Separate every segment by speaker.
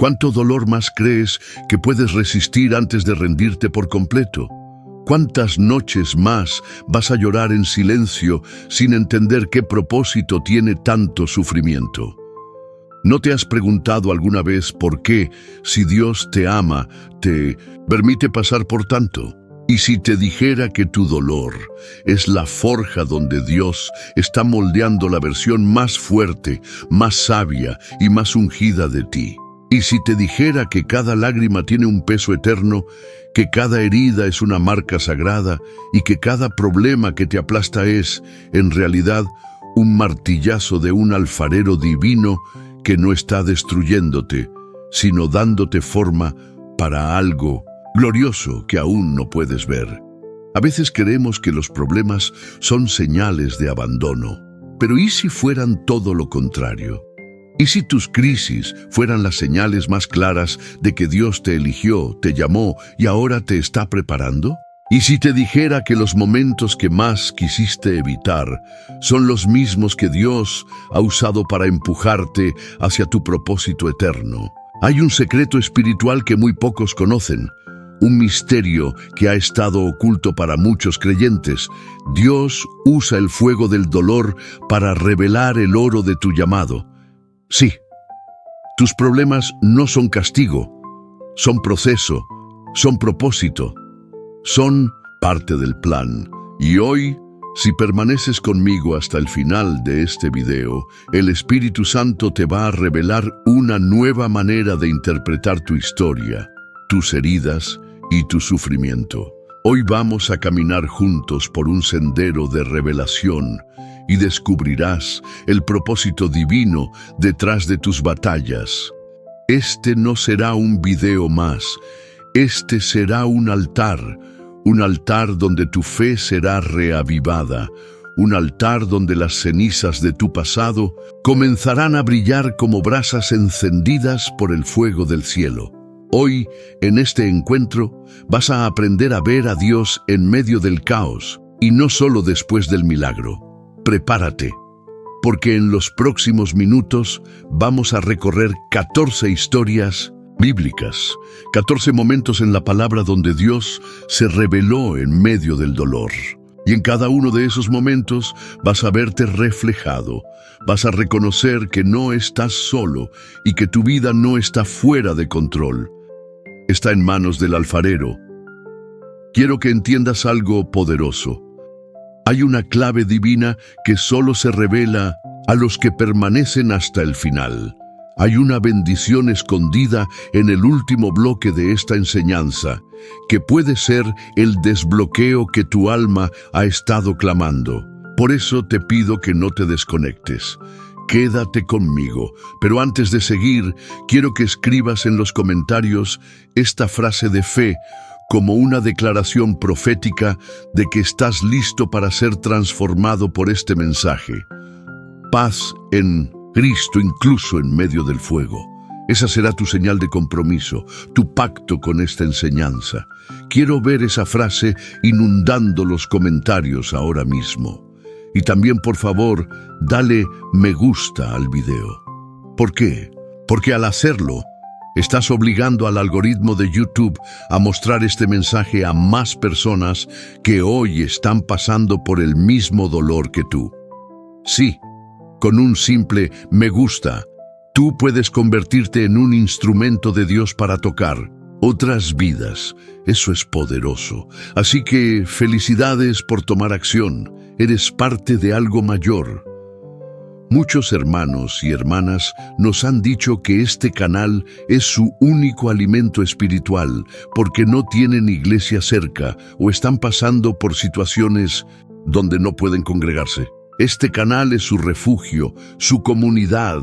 Speaker 1: ¿Cuánto dolor más crees que puedes resistir antes de rendirte por completo? ¿Cuántas noches más vas a llorar en silencio sin entender qué propósito tiene tanto sufrimiento? ¿No te has preguntado alguna vez por qué, si Dios te ama, te permite pasar por tanto? Y si te dijera que tu dolor es la forja donde Dios está moldeando la versión más fuerte, más sabia y más ungida de ti. Y si te dijera que cada lágrima tiene un peso eterno, que cada herida es una marca sagrada y que cada problema que te aplasta es, en realidad, un martillazo de un alfarero divino que no está destruyéndote, sino dándote forma para algo glorioso que aún no puedes ver. A veces creemos que los problemas son señales de abandono, pero ¿y si fueran todo lo contrario? ¿Y si tus crisis fueran las señales más claras de que Dios te eligió, te llamó y ahora te está preparando? ¿Y si te dijera que los momentos que más quisiste evitar son los mismos que Dios ha usado para empujarte hacia tu propósito eterno? Hay un secreto espiritual que muy pocos conocen, un misterio que ha estado oculto para muchos creyentes. Dios usa el fuego del dolor para revelar el oro de tu llamado. Sí, tus problemas no son castigo, son proceso, son propósito, son parte del plan. Y hoy, si permaneces conmigo hasta el final de este video, el Espíritu Santo te va a revelar una nueva manera de interpretar tu historia, tus heridas y tu sufrimiento. Hoy vamos a caminar juntos por un sendero de revelación y descubrirás el propósito divino detrás de tus batallas. Este no será un video más, este será un altar donde tu fe será reavivada, un altar donde las cenizas de tu pasado comenzarán a brillar como brasas encendidas por el fuego del cielo. Hoy, en este encuentro, vas a aprender a ver a Dios en medio del caos y no solo después del milagro. Prepárate, porque en los próximos minutos vamos a recorrer 14 historias bíblicas, 14 momentos en la palabra donde Dios se reveló en medio del dolor. Y en cada uno de esos momentos vas a verte reflejado, vas a reconocer que no estás solo y que tu vida no está fuera de control. Está en manos del alfarero. Quiero que entiendas algo poderoso. Hay una clave divina que solo se revela a los que permanecen hasta el final. Hay una bendición escondida en el último bloque de esta enseñanza, que puede ser el desbloqueo que tu alma ha estado clamando. Por eso te pido que no te desconectes. Quédate conmigo, pero antes de seguir, quiero que escribas en los comentarios esta frase de fe como una declaración profética de que estás listo para ser transformado por este mensaje. Paz en Cristo incluso en medio del fuego. Esa será tu señal de compromiso, tu pacto con esta enseñanza. Quiero ver esa frase inundando los comentarios ahora mismo. Y también, por favor, dale me gusta al video. ¿Por qué? Porque al hacerlo, estás obligando al algoritmo de YouTube a mostrar este mensaje a más personas que hoy están pasando por el mismo dolor que tú. Sí, con un simple me gusta, tú puedes convertirte en un instrumento de Dios para tocar otras vidas. Eso es poderoso. Así que felicidades por tomar acción. Eres parte de algo mayor. Muchos hermanos y hermanas nos han dicho que este canal es su único alimento espiritual porque no tienen iglesia cerca o están pasando por situaciones donde no pueden congregarse. Este canal es su refugio, su comunidad,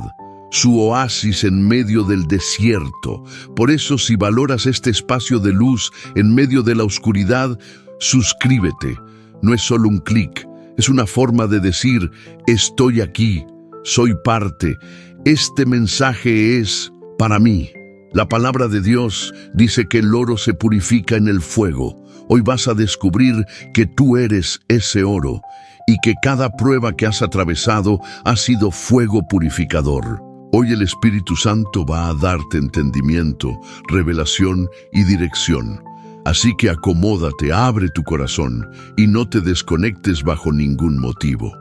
Speaker 1: su oasis en medio del desierto. Por eso, si valoras este espacio de luz en medio de la oscuridad, suscríbete. No es solo un clic, es una forma de decir, estoy aquí, soy parte. Este mensaje es para mí. La palabra de Dios dice que el oro se purifica en el fuego. Hoy vas a descubrir que tú eres ese oro y que cada prueba que has atravesado ha sido fuego purificador. Hoy el Espíritu Santo va a darte entendimiento, revelación y dirección. Así que acomódate, abre tu corazón y no te desconectes bajo ningún motivo.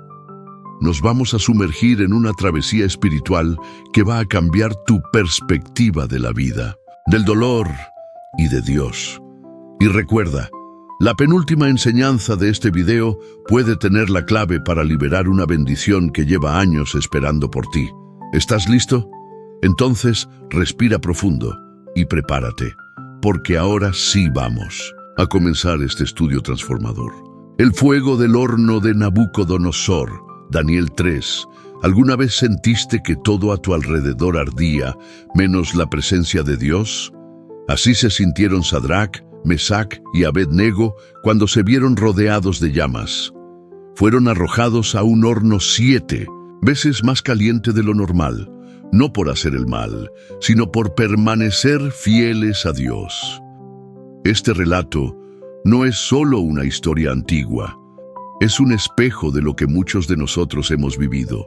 Speaker 1: Nos vamos a sumergir en una travesía espiritual que va a cambiar tu perspectiva de la vida, del dolor y de Dios. Y recuerda, la penúltima enseñanza de este video puede tener la clave para liberar una bendición que lleva años esperando por ti. ¿Estás listo? Entonces, respira profundo y prepárate, porque ahora sí vamos a comenzar este estudio transformador. El fuego del horno de Nabucodonosor, Daniel 3. ¿Alguna vez sentiste que todo a tu alrededor ardía, menos la presencia de Dios? Así se sintieron Sadrac, Mesac y Abed-Nego cuando se vieron rodeados de llamas. Fueron arrojados a un horno 7 veces más caliente de lo normal, no por hacer el mal, sino por permanecer fieles a Dios. Este relato no es solo una historia antigua, es un espejo de lo que muchos de nosotros hemos vivido.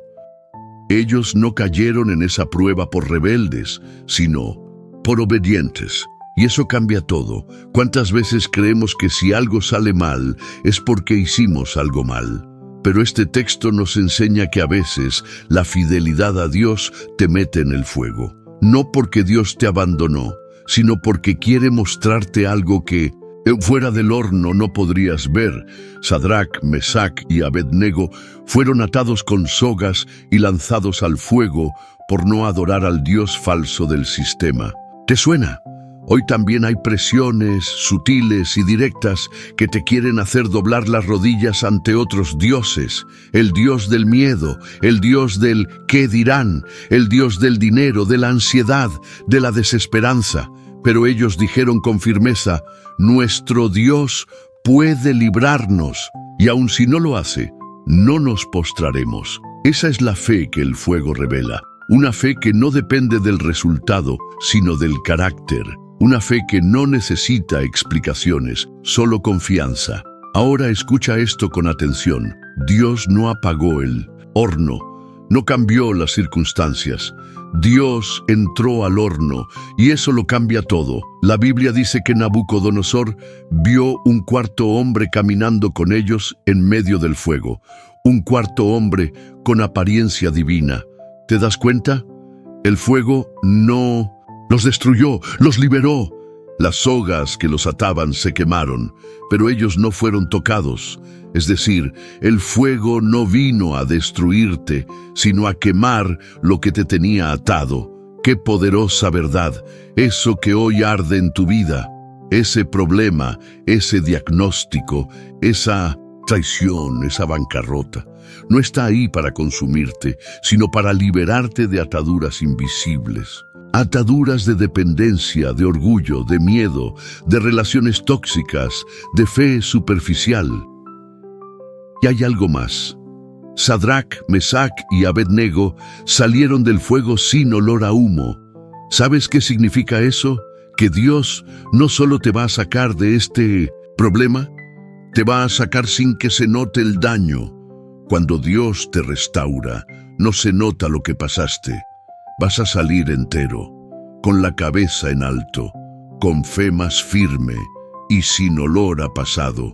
Speaker 1: Ellos no cayeron en esa prueba por rebeldes, sino por obedientes. Y eso cambia todo. ¿Cuántas veces creemos que si algo sale mal es porque hicimos algo mal? Pero este texto nos enseña que a veces la fidelidad a Dios te mete en el fuego. No porque Dios te abandonó, sino porque quiere mostrarte algo que fuera del horno no podrías ver. Sadrac, Mesac y Abed-Nego fueron atados con sogas y lanzados al fuego por no adorar al Dios falso del sistema. ¿Te suena? Hoy también hay presiones sutiles y directas que te quieren hacer doblar las rodillas ante otros dioses. El dios del miedo, el dios del ¿qué dirán?, el dios del dinero, de la ansiedad, de la desesperanza. Pero ellos dijeron con firmeza, nuestro Dios puede librarnos, y aun si no lo hace, no nos postraremos. Esa es la fe que el fuego revela, una fe que no depende del resultado, sino del carácter. Una fe que no necesita explicaciones, solo confianza. Ahora escucha esto con atención. Dios no apagó el horno, no cambió las circunstancias. Dios entró al horno y eso lo cambia todo. La Biblia dice que Nabucodonosor vio un cuarto hombre caminando con ellos en medio del fuego. Un cuarto hombre con apariencia divina. ¿Te das cuenta? El fuego no los destruyó, los liberó. Las sogas que los ataban se quemaron, pero ellos no fueron tocados. Es decir, el fuego no vino a destruirte, sino a quemar lo que te tenía atado. ¡Qué poderosa verdad! Eso que hoy arde en tu vida, ese problema, ese diagnóstico, esa traición, esa bancarrota, no está ahí para consumirte, sino para liberarte de ataduras invisibles. Ataduras de dependencia, de orgullo, de miedo, de relaciones tóxicas, de fe superficial. Y hay algo más. Sadrac, Mesac y Abed-Nego salieron del fuego sin olor a humo. ¿Sabes qué significa eso? Que Dios no solo te va a sacar de este problema, te va a sacar sin que se note el daño. Cuando Dios te restaura, no se nota lo que pasaste. Vas a salir entero, con la cabeza en alto, con fe más firme y sin olor a pasado.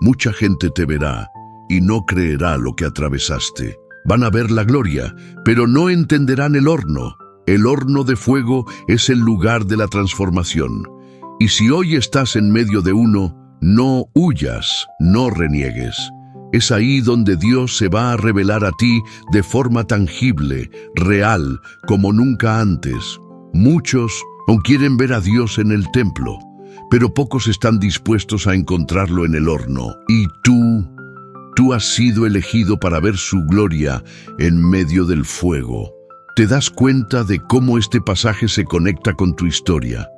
Speaker 1: Mucha gente te verá y no creerá lo que atravesaste. Van a ver la gloria, pero no entenderán el horno. El horno de fuego es el lugar de la transformación. Y si hoy estás en medio de uno, no huyas, no reniegues. Es ahí donde Dios se va a revelar a ti de forma tangible, real, como nunca antes. Muchos aún quieren ver a Dios en el templo, pero pocos están dispuestos a encontrarlo en el horno. Y tú has sido elegido para ver su gloria en medio del fuego. ¿Te das cuenta de cómo este pasaje se conecta con tu historia?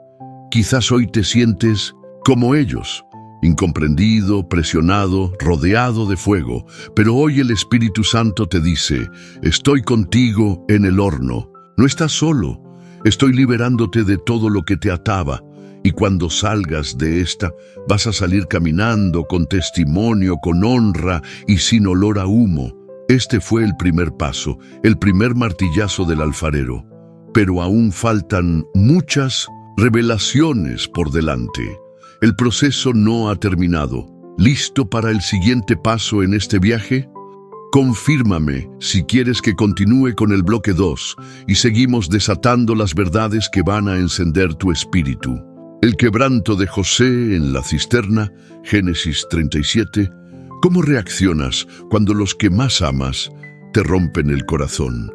Speaker 1: Quizás hoy te sientes como ellos, incomprendido, presionado, rodeado de fuego, pero hoy el Espíritu Santo te dice, estoy contigo en el horno. No estás solo, estoy liberándote de todo lo que te ataba, y cuando salgas de esta, vas a salir caminando con testimonio, con honra y sin olor a humo. Este fue el primer paso, el primer martillazo del alfarero. Pero aún faltan muchas revelaciones por delante. El proceso no ha terminado. ¿Listo para el siguiente paso en este viaje? Confírmame si quieres que continúe con el bloque 2 y seguimos desatando las verdades que van a encender tu espíritu. El quebranto de José en la cisterna, Génesis 37. ¿Cómo reaccionas cuando los que más amas te rompen el corazón?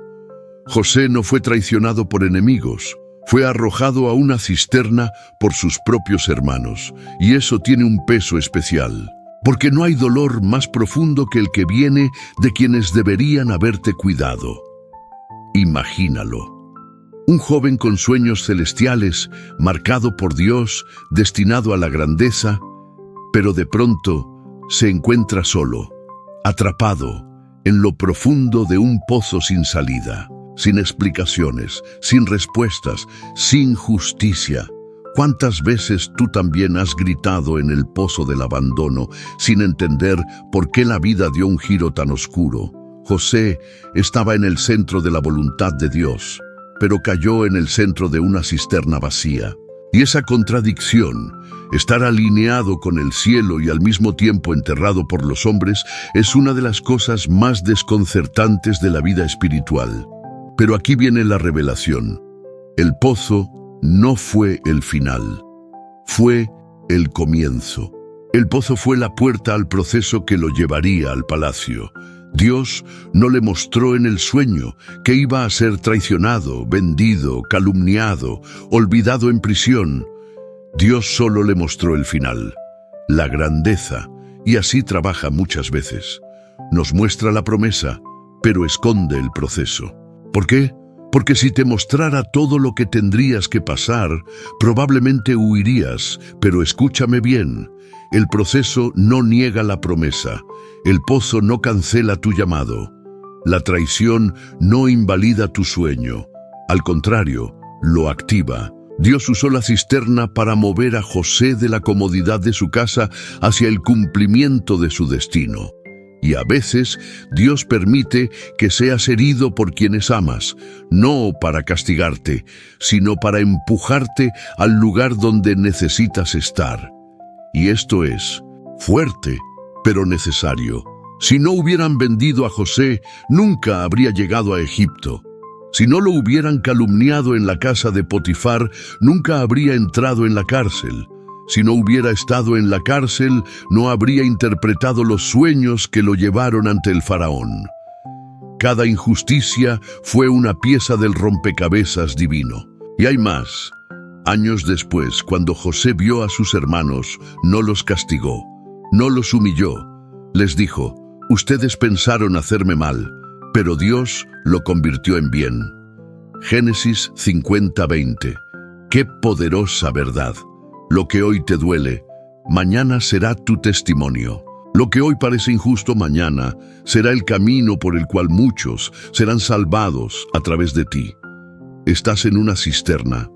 Speaker 1: José no fue traicionado por enemigos, fue arrojado a una cisterna por sus propios hermanos, y eso tiene un peso especial, porque no hay dolor más profundo que el que viene de quienes deberían haberte cuidado. Imagínalo. Un joven con sueños celestiales, marcado por Dios, destinado a la grandeza, pero de pronto se encuentra solo, atrapado en lo profundo de un pozo sin salida, sin explicaciones, sin respuestas, sin justicia. ¿Cuántas veces tú también has gritado en el pozo del abandono, sin entender por qué la vida dio un giro tan oscuro? José estaba en el centro de la voluntad de Dios, pero cayó en el centro de una cisterna vacía. Y esa contradicción, estar alineado con el cielo y al mismo tiempo enterrado por los hombres, es una de las cosas más desconcertantes de la vida espiritual. Pero aquí viene la revelación. El pozo no fue el final, fue el comienzo. El pozo fue la puerta al proceso que lo llevaría al palacio. Dios no le mostró en el sueño que iba a ser traicionado, vendido, calumniado, olvidado en prisión. Dios solo le mostró el final, la grandeza, y así trabaja muchas veces. Nos muestra la promesa, pero esconde el proceso. ¿Por qué? Porque si te mostrara todo lo que tendrías que pasar, probablemente huirías, pero escúchame bien. El proceso no niega la promesa. El pozo no cancela tu llamado. La traición no invalida tu sueño. Al contrario, lo activa. Dios usó la cisterna para mover a José de la comodidad de su casa hacia el cumplimiento de su destino. Y a veces Dios permite que seas herido por quienes amas, no para castigarte, sino para empujarte al lugar donde necesitas estar. Y esto es fuerte, pero necesario. Si no hubieran vendido a José, nunca habría llegado a Egipto. Si no lo hubieran calumniado en la casa de Potifar, nunca habría entrado en la cárcel. Si no hubiera estado en la cárcel, no habría interpretado los sueños que lo llevaron ante el faraón. Cada injusticia fue una pieza del rompecabezas divino. Y hay más. Años después, cuando José vio a sus hermanos, no los castigó, no los humilló. Les dijo: ustedes pensaron hacerme mal, pero Dios lo convirtió en bien. Génesis 50:20. ¡Qué poderosa verdad! Lo que hoy te duele, mañana será tu testimonio. Lo que hoy parece injusto, mañana será el camino por el cual muchos serán salvados a través de ti. Estás en una cisterna.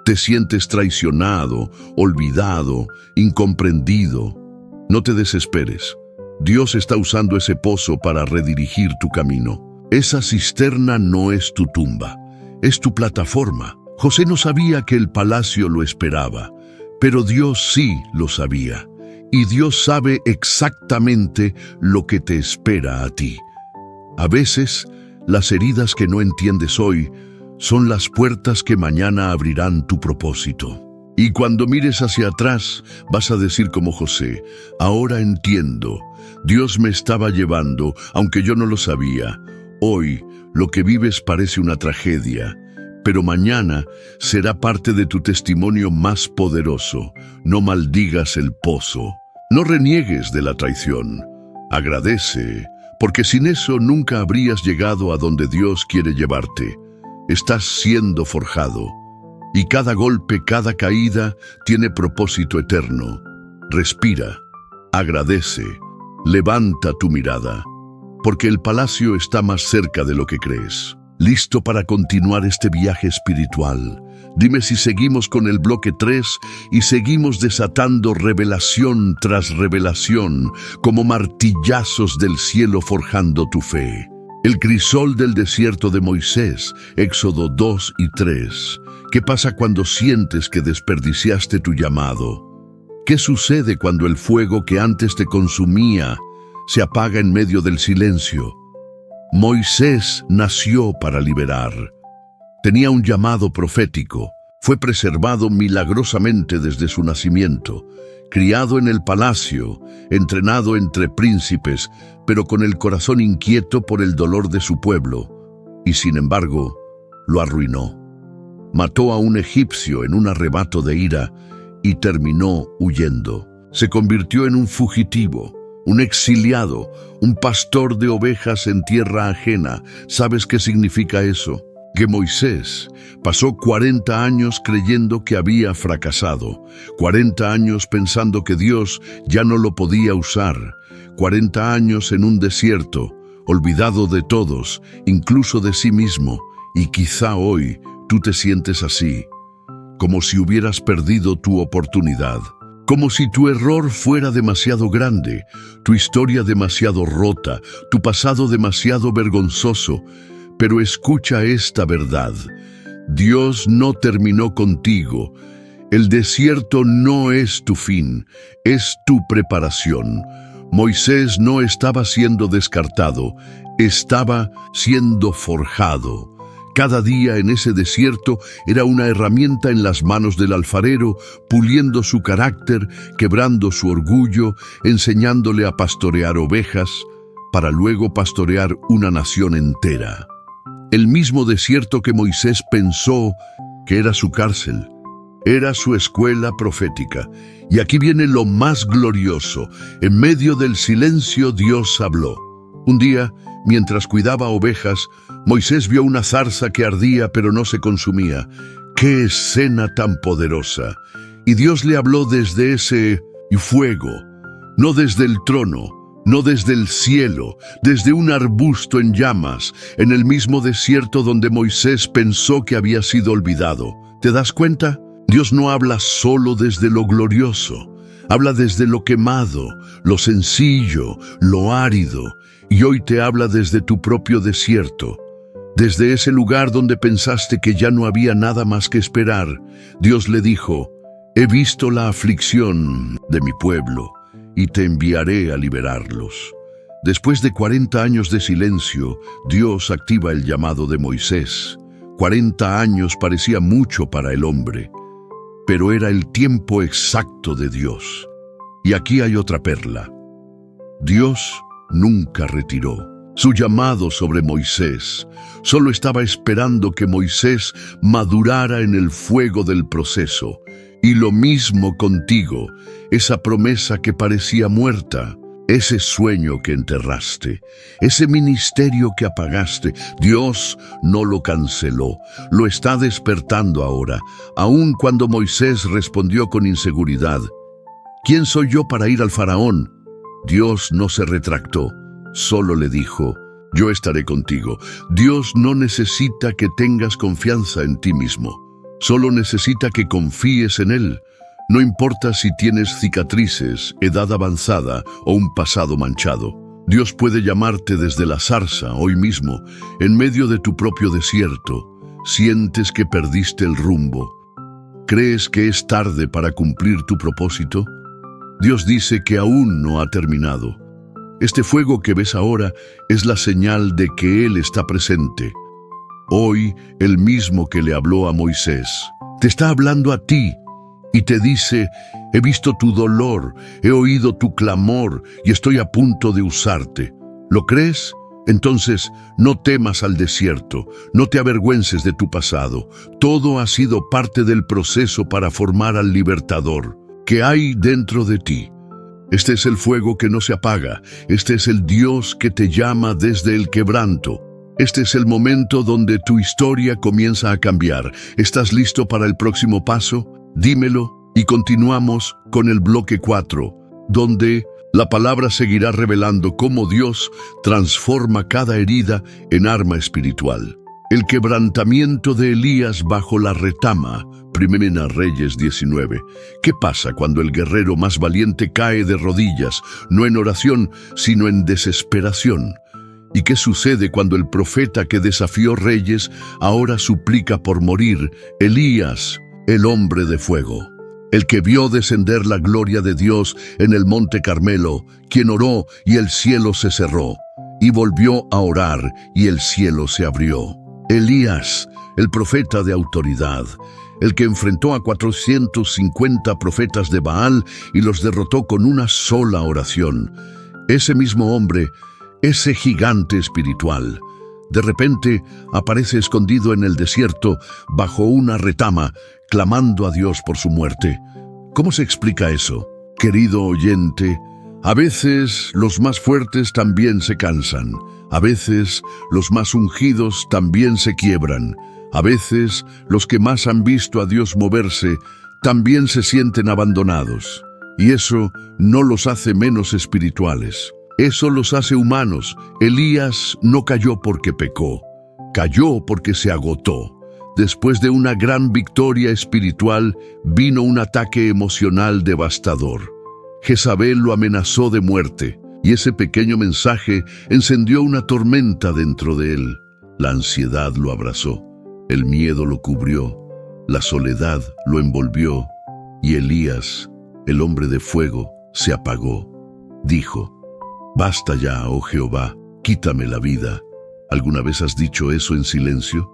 Speaker 1: Te sientes traicionado, olvidado, incomprendido. No te desesperes. Dios está usando ese pozo para redirigir tu camino. Esa cisterna no es tu tumba, es tu plataforma. José no sabía que el palacio lo esperaba, pero Dios sí lo sabía. Y Dios sabe exactamente lo que te espera a ti. A veces, las heridas que no entiendes hoy son las puertas que mañana abrirán tu propósito. Y cuando mires hacia atrás, vas a decir como José: ahora entiendo, Dios me estaba llevando, aunque yo no lo sabía. Hoy, lo que vives parece una tragedia, pero mañana será parte de tu testimonio más poderoso. No maldigas el pozo. No reniegues de la traición. Agradece, porque sin eso nunca habrías llegado a donde Dios quiere llevarte. Estás siendo forjado. Y cada golpe, cada caída, tiene propósito eterno. Respira, agradece, levanta tu mirada, porque el palacio está más cerca de lo que crees. ¿Listo para continuar este viaje espiritual? Dime si seguimos con el bloque 3 y seguimos desatando revelación tras revelación, como martillazos del cielo forjando tu fe. El crisol del desierto de Moisés, Éxodo 2 y 3. ¿Qué pasa cuando sientes que desperdiciaste tu llamado? ¿Qué sucede cuando el fuego que antes te consumía se apaga en medio del silencio? Moisés nació para liberar. Tenía un llamado profético. Fue preservado milagrosamente desde su nacimiento, criado en el palacio, entrenado entre príncipes, pero con el corazón inquieto por el dolor de su pueblo, y sin embargo, lo arruinó. Mató a un egipcio en un arrebato de ira y terminó huyendo. Se convirtió en un fugitivo, un exiliado, un pastor de ovejas en tierra ajena. ¿Sabes qué significa eso? Que Moisés pasó 40 años creyendo que había fracasado, 40 años pensando que Dios ya no lo podía usar, 40 años en un desierto, olvidado de todos, incluso de sí mismo, y quizá hoy tú te sientes así, como si hubieras perdido tu oportunidad, como si tu error fuera demasiado grande, tu historia demasiado rota, tu pasado demasiado vergonzoso. Pero escucha esta verdad: Dios no terminó contigo. El desierto no es tu fin, es tu preparación. Moisés no estaba siendo descartado, estaba siendo forjado. Cada día en ese desierto era una herramienta en las manos del alfarero, puliendo su carácter, quebrando su orgullo, enseñándole a pastorear ovejas, para luego pastorear una nación entera. El mismo desierto que Moisés pensó que era su cárcel, era su escuela profética. Y aquí viene lo más glorioso. En medio del silencio Dios habló. Un día, mientras cuidaba ovejas, Moisés vio una zarza que ardía pero no se consumía. ¡Qué escena tan poderosa! Y Dios le habló desde ese fuego, no desde el trono, no desde el cielo, desde un arbusto en llamas, en el mismo desierto donde Moisés pensó que había sido olvidado. ¿Te das cuenta? Dios no habla solo desde lo glorioso, habla desde lo quemado, lo sencillo, lo árido, y hoy te habla desde tu propio desierto. Desde ese lugar donde pensaste que ya no había nada más que esperar, Dios le dijo: he visto la aflicción de mi pueblo, y te enviaré a liberarlos. Después de 40 años de silencio, Dios activa el llamado de Moisés. 40 años parecía mucho para el hombre, pero era el tiempo exacto de Dios. Y aquí hay otra perla. Dios nunca retiró su llamado sobre Moisés. Solo estaba esperando que Moisés madurara en el fuego del proceso. Y lo mismo contigo, esa promesa que parecía muerta, ese sueño que enterraste, ese ministerio que apagaste. Dios no lo canceló, lo está despertando ahora, aun cuando Moisés respondió con inseguridad: ¿quién soy yo para ir al faraón? Dios no se retractó, solo le dijo: yo estaré contigo. Dios no necesita que tengas confianza en ti mismo. Solo necesita que confíes en Él. No importa si tienes cicatrices, edad avanzada o un pasado manchado. Dios puede llamarte desde la zarza hoy mismo, en medio de tu propio desierto. ¿Sientes que perdiste el rumbo? ¿Crees que es tarde para cumplir tu propósito? Dios dice que aún no ha terminado. Este fuego que ves ahora es la señal de que Él está presente. Hoy, el mismo que le habló a Moisés, te está hablando a ti y te dice: he visto tu dolor, he oído tu clamor y estoy a punto de usarte. ¿Lo crees? Entonces, no temas al desierto, no te avergüences de tu pasado. Todo ha sido parte del proceso para formar al libertador que hay dentro de ti. Este es el fuego que no se apaga, este es el Dios que te llama desde el quebranto. Este es el momento donde tu historia comienza a cambiar. ¿Estás listo para el próximo paso? Dímelo y continuamos con el bloque 4, donde la palabra seguirá revelando cómo Dios transforma cada herida en arma espiritual. El quebrantamiento de Elías bajo la retama. Primera Reyes 19. ¿Qué pasa cuando el guerrero más valiente cae de rodillas, no en oración, sino en desesperación? ¿Y qué sucede cuando el profeta que desafió reyes ahora suplica por morir? Elías, el hombre de fuego, el que vio descender la gloria de Dios en el monte Carmelo, quien oró y el cielo se cerró, y volvió a orar y el cielo se abrió. Elías, el profeta de autoridad, el que enfrentó a 450 profetas de Baal y los derrotó con una sola oración. Ese mismo hombre, ese gigante espiritual, de repente aparece escondido en el desierto bajo una retama, clamando a Dios por su muerte. ¿Cómo se explica eso? Querido oyente, a veces los más fuertes también se cansan. A veces los más ungidos también se quiebran. A veces los que más han visto a Dios moverse también se sienten abandonados. Y eso no los hace menos espirituales. Eso los hace humanos. Elías no cayó porque pecó. Cayó porque se agotó. Después de una gran victoria espiritual, vino un ataque emocional devastador. Jezabel lo amenazó de muerte, y ese pequeño mensaje encendió una tormenta dentro de él. La ansiedad lo abrazó, el miedo lo cubrió, la soledad lo envolvió, y Elías, el hombre de fuego, se apagó. Dijo: «Basta ya, oh Jehová, quítame la vida». ¿Alguna vez has dicho eso en silencio?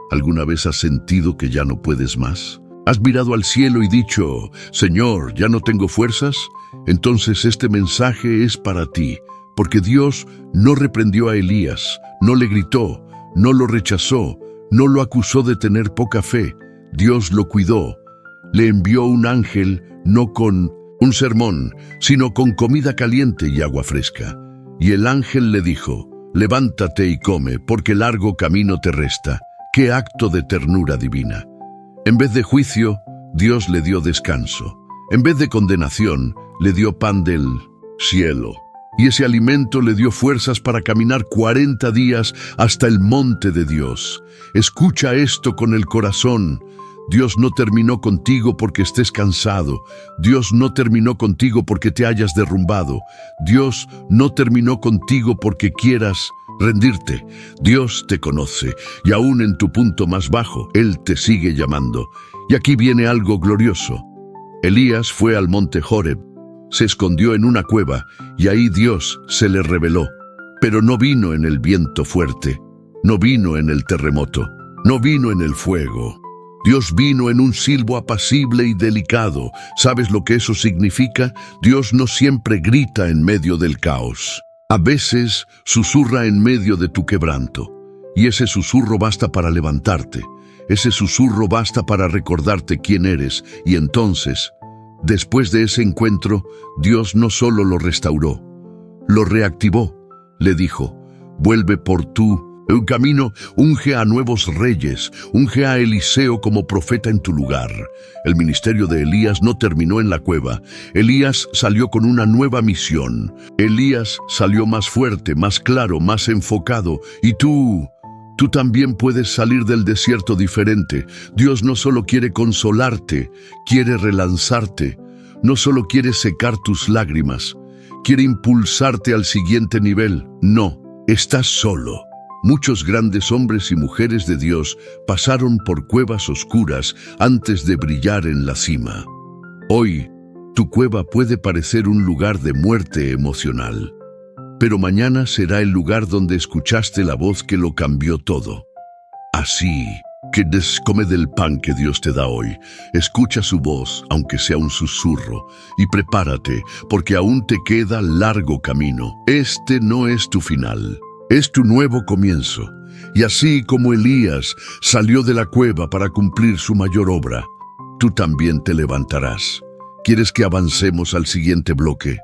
Speaker 1: ¿Alguna vez has sentido que ya no puedes más? ¿Has mirado al cielo y dicho: «Señor, ¿ya no tengo fuerzas»? Entonces este mensaje es para ti, porque Dios no reprendió a Elías, no le gritó, no lo rechazó, no lo acusó de tener poca fe. Dios lo cuidó. Le envió un ángel, no con un sermón, sino con comida caliente y agua fresca. Y el ángel le dijo: «Levántate y come, porque largo camino te resta». ¡Qué acto de ternura divina! En vez de juicio, Dios le dio descanso. En vez de condenación, le dio pan del cielo. Y ese alimento le dio fuerzas para caminar 40 días hasta el monte de Dios. Escucha esto con el corazón. Dios no terminó contigo porque estés cansado. Dios no terminó contigo porque te hayas derrumbado. Dios no terminó contigo porque quieras rendirte. Dios te conoce, y aún en tu punto más bajo, Él te sigue llamando. Y aquí viene algo glorioso. Elías fue al monte Horeb, se escondió en una cueva, y ahí Dios se le reveló. Pero no vino en el viento fuerte, no vino en el terremoto, no vino en el fuego. Dios vino en un silbo apacible y delicado. ¿Sabes lo que eso significa? Dios no siempre grita en medio del caos. A veces susurra en medio de tu quebranto. Y ese susurro basta para levantarte. Ese susurro basta para recordarte quién eres. Y entonces, después de ese encuentro, Dios no solo lo restauró, lo reactivó. Le dijo: «Vuelve por tu camino, unge a nuevos reyes, unge a Eliseo como profeta en tu lugar». El ministerio de Elías no terminó en la cueva. Elías salió con una nueva misión. Elías salió más fuerte, más claro, más enfocado. Y tú también puedes salir del desierto diferente. Dios no solo quiere consolarte, quiere relanzarte. No solo quiere secar tus lágrimas, quiere impulsarte al siguiente nivel. No, estás solo. Muchos grandes hombres y mujeres de Dios pasaron por cuevas oscuras antes de brillar en la cima. Hoy, tu cueva puede parecer un lugar de muerte emocional, pero mañana será el lugar donde escuchaste la voz que lo cambió todo. Así que come del pan que Dios te da hoy. Escucha su voz, aunque sea un susurro, y prepárate, porque aún te queda largo camino. Este no es tu final. Es tu nuevo comienzo. Y así como Elías salió de la cueva para cumplir su mayor obra, tú también te levantarás. ¿Quieres que avancemos al siguiente bloque?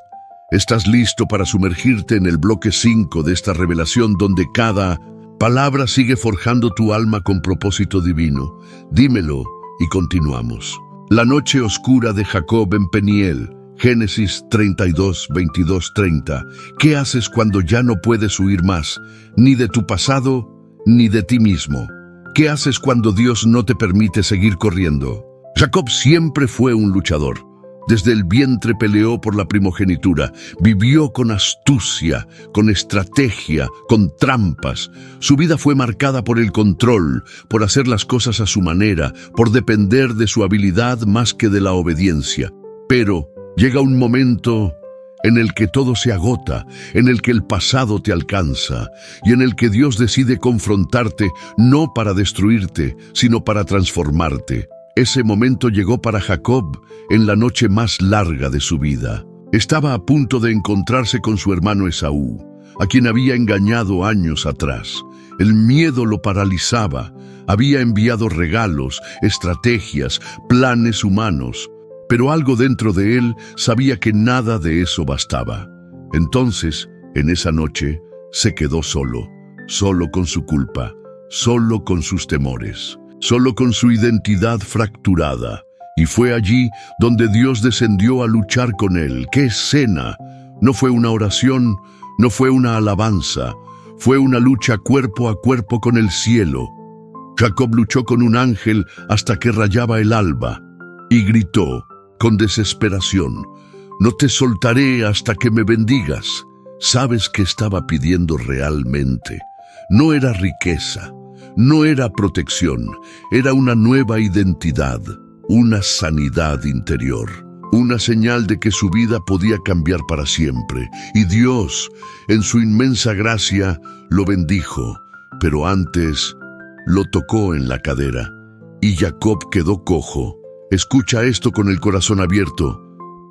Speaker 1: ¿Estás listo para sumergirte en el bloque 5 de esta revelación donde cada palabra sigue forjando tu alma con propósito divino? Dímelo y continuamos. La noche oscura de Jacob en Peniel. Génesis 32, 22, 30. ¿Qué haces cuando ya no puedes huir más, ni de tu pasado, ni de ti mismo? ¿Qué haces cuando Dios no te permite seguir corriendo? Jacob siempre fue un luchador. Desde el vientre peleó por la primogenitura, vivió con astucia, con estrategia, con trampas. Su vida fue marcada por el control, por hacer las cosas a su manera, por depender de su habilidad más que de la obediencia. Pero llega un momento en el que todo se agota, en el que el pasado te alcanza y en el que Dios decide confrontarte no para destruirte, sino para transformarte. Ese momento llegó para Jacob en la noche más larga de su vida. Estaba a punto de encontrarse con su hermano Esaú, a quien había engañado años atrás. El miedo lo paralizaba. Había enviado regalos, estrategias, planes humanos, pero algo dentro de él sabía que nada de eso bastaba. Entonces, en esa noche, se quedó solo, solo con su culpa, solo con sus temores, solo con su identidad fracturada. Y fue allí donde Dios descendió a luchar con él. ¡Qué escena! No fue una oración, no fue una alabanza, fue una lucha cuerpo a cuerpo con el cielo. Jacob luchó con un ángel hasta que rayaba el alba y gritó con desesperación: «No te soltaré hasta que me bendigas». ¿Sabes qué estaba pidiendo realmente? No era riqueza, no era protección, era una nueva identidad, una sanidad interior, una señal de que su vida podía cambiar para siempre. Y Dios, en su inmensa gracia, lo bendijo, pero antes lo tocó en la cadera, y Jacob quedó cojo. Escucha esto con el corazón abierto.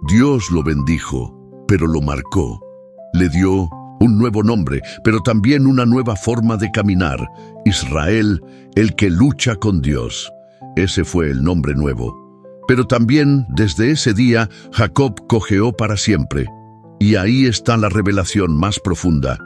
Speaker 1: Dios lo bendijo, pero lo marcó. Le dio un nuevo nombre, pero también una nueva forma de caminar. Israel, el que lucha con Dios. Ese fue el nombre nuevo. Pero también, desde ese día, Jacob cojeó para siempre. Y ahí está la revelación más profunda.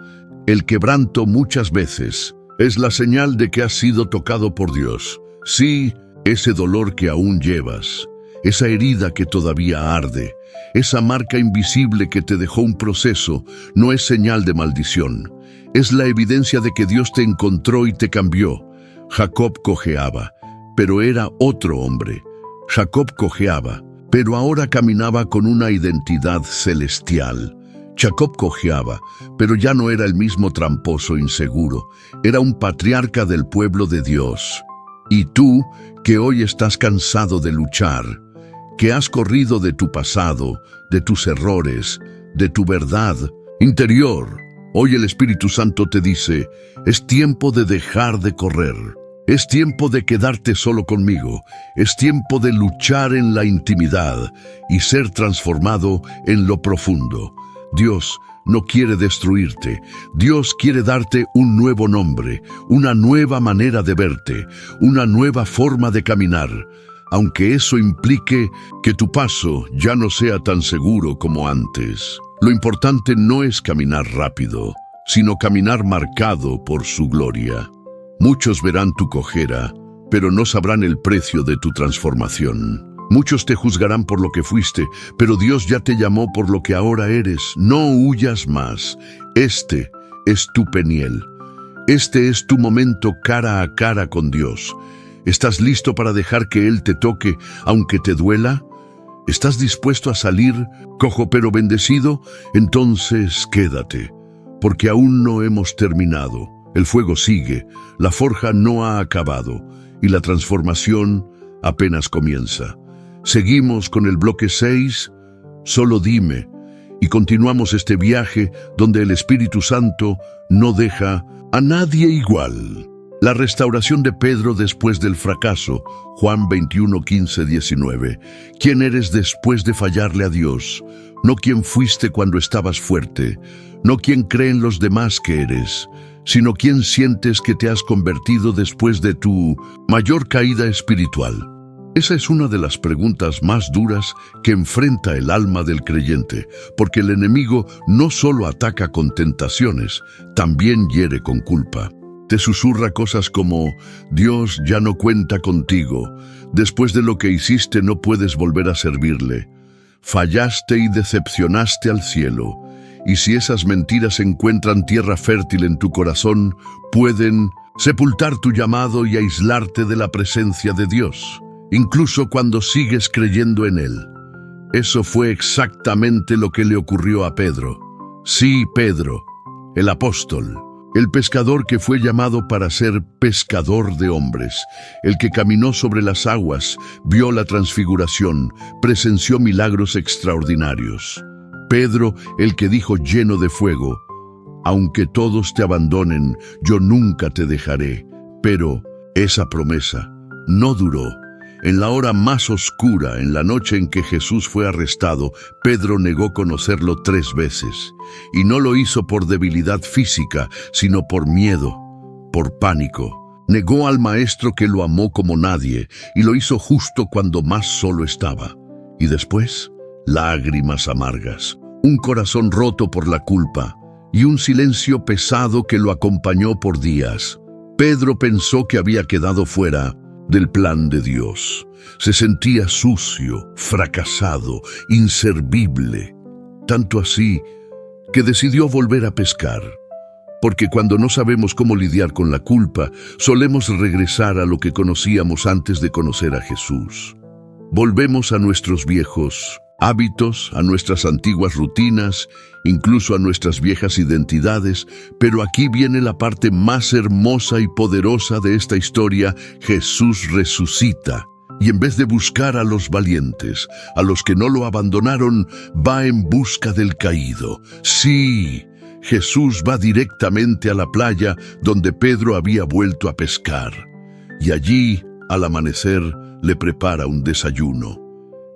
Speaker 1: El quebranto muchas veces es la señal de que has sido tocado por Dios. Sí, ese dolor que aún llevas, esa herida que todavía arde, esa marca invisible que te dejó un proceso, no es señal de maldición. Es la evidencia de que Dios te encontró y te cambió. Jacob cojeaba, pero era otro hombre. Jacob cojeaba, pero ahora caminaba con una identidad celestial. Jacob cojeaba, pero ya no era el mismo tramposo inseguro. Era un patriarca del pueblo de Dios. Y tú, que hoy estás cansado de luchar, que has corrido de tu pasado, de tus errores, de tu verdad interior, hoy el Espíritu Santo te dice: es tiempo de dejar de correr. Es tiempo de quedarte solo conmigo. Es tiempo de luchar en la intimidad y ser transformado en lo profundo. Dios no quiere destruirte. Dios quiere darte un nuevo nombre, una nueva manera de verte, una nueva forma de caminar, aunque eso implique que tu paso ya no sea tan seguro como antes. Lo importante no es caminar rápido, sino caminar marcado por su gloria. Muchos verán tu cojera, pero no sabrán el precio de tu transformación. Muchos te juzgarán por lo que fuiste, pero Dios ya te llamó por lo que ahora eres. No huyas más. Este es tu Peniel. Este es tu momento cara a cara con Dios. ¿Estás listo para dejar que Él te toque, aunque te duela? ¿Estás dispuesto a salir cojo pero bendecido? Entonces quédate, porque aún no hemos terminado. El fuego sigue, la forja no ha acabado y la transformación apenas comienza. Seguimos con el bloque 6, Solo dime, y continuamos este viaje donde el Espíritu Santo no deja a nadie igual. La restauración de Pedro después del fracaso, Juan 21, 15, 19. ¿Quién eres después de fallarle a Dios? No quién fuiste cuando estabas fuerte, no quién creen los demás que eres, sino quién sientes que te has convertido después de tu mayor caída espiritual. Esa es una de las preguntas más duras que enfrenta el alma del creyente, porque el enemigo no solo ataca con tentaciones, también hiere con culpa. Te susurra cosas como: Dios ya no cuenta contigo, después de lo que hiciste no puedes volver a servirle, fallaste y decepcionaste al cielo. Y si esas mentiras encuentran tierra fértil en tu corazón, pueden sepultar tu llamado y aislarte de la presencia de Dios, incluso cuando sigues creyendo en Él. Eso fue exactamente lo que le ocurrió a Pedro. Sí, Pedro, el apóstol, el pescador que fue llamado para ser pescador de hombres, el que caminó sobre las aguas, vio la transfiguración, presenció milagros extraordinarios. Pedro, el que dijo lleno de fuego: aunque todos te abandonen, yo nunca te dejaré. Pero esa promesa no duró. En la hora más oscura, en la noche en que Jesús fue arrestado, Pedro negó conocerlo 3 veces. Y no lo hizo por debilidad física, sino por miedo, por pánico. Negó al Maestro que lo amó como nadie, y lo hizo justo cuando más solo estaba. Y después, lágrimas amargas, un corazón roto por la culpa, y un silencio pesado que lo acompañó por días. Pedro pensó que había quedado fuera del plan de Dios. Se sentía sucio, fracasado, inservible. Tanto así que decidió volver a pescar. Porque cuando no sabemos cómo lidiar con la culpa, solemos regresar a lo que conocíamos antes de conocer a Jesús. Volvemos a nuestros viejos hábitos, a nuestras antiguas rutinas, incluso a nuestras viejas identidades, pero aquí viene la parte más hermosa y poderosa de esta historia. Jesús resucita, y en vez de buscar a los valientes, a los que no lo abandonaron, va en busca del caído. Sí, Jesús va directamente a la playa donde Pedro había vuelto a pescar, y allí, al amanecer, le prepara un desayuno.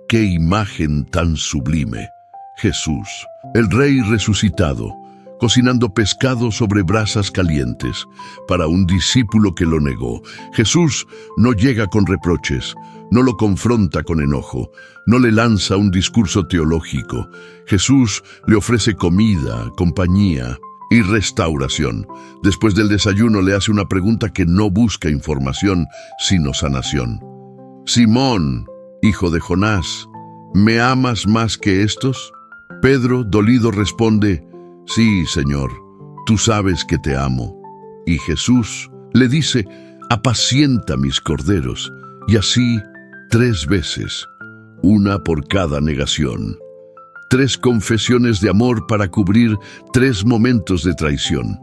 Speaker 1: ¡Qué imagen tan sublime! Jesús, el Rey resucitado, cocinando pescado sobre brasas calientes para un discípulo que lo negó. Jesús no llega con reproches, no lo confronta con enojo, no le lanza un discurso teológico. Jesús le ofrece comida, compañía y restauración. Después del desayuno le hace una pregunta que no busca información, sino sanación. Simón, hijo de Jonás, ¿me amas más que estos? Pedro, dolido, responde: sí, Señor, tú sabes que te amo. Y Jesús le dice: apacienta mis corderos. Y así 3 veces, una por cada negación. 3 confesiones de amor para cubrir 3 momentos de traición.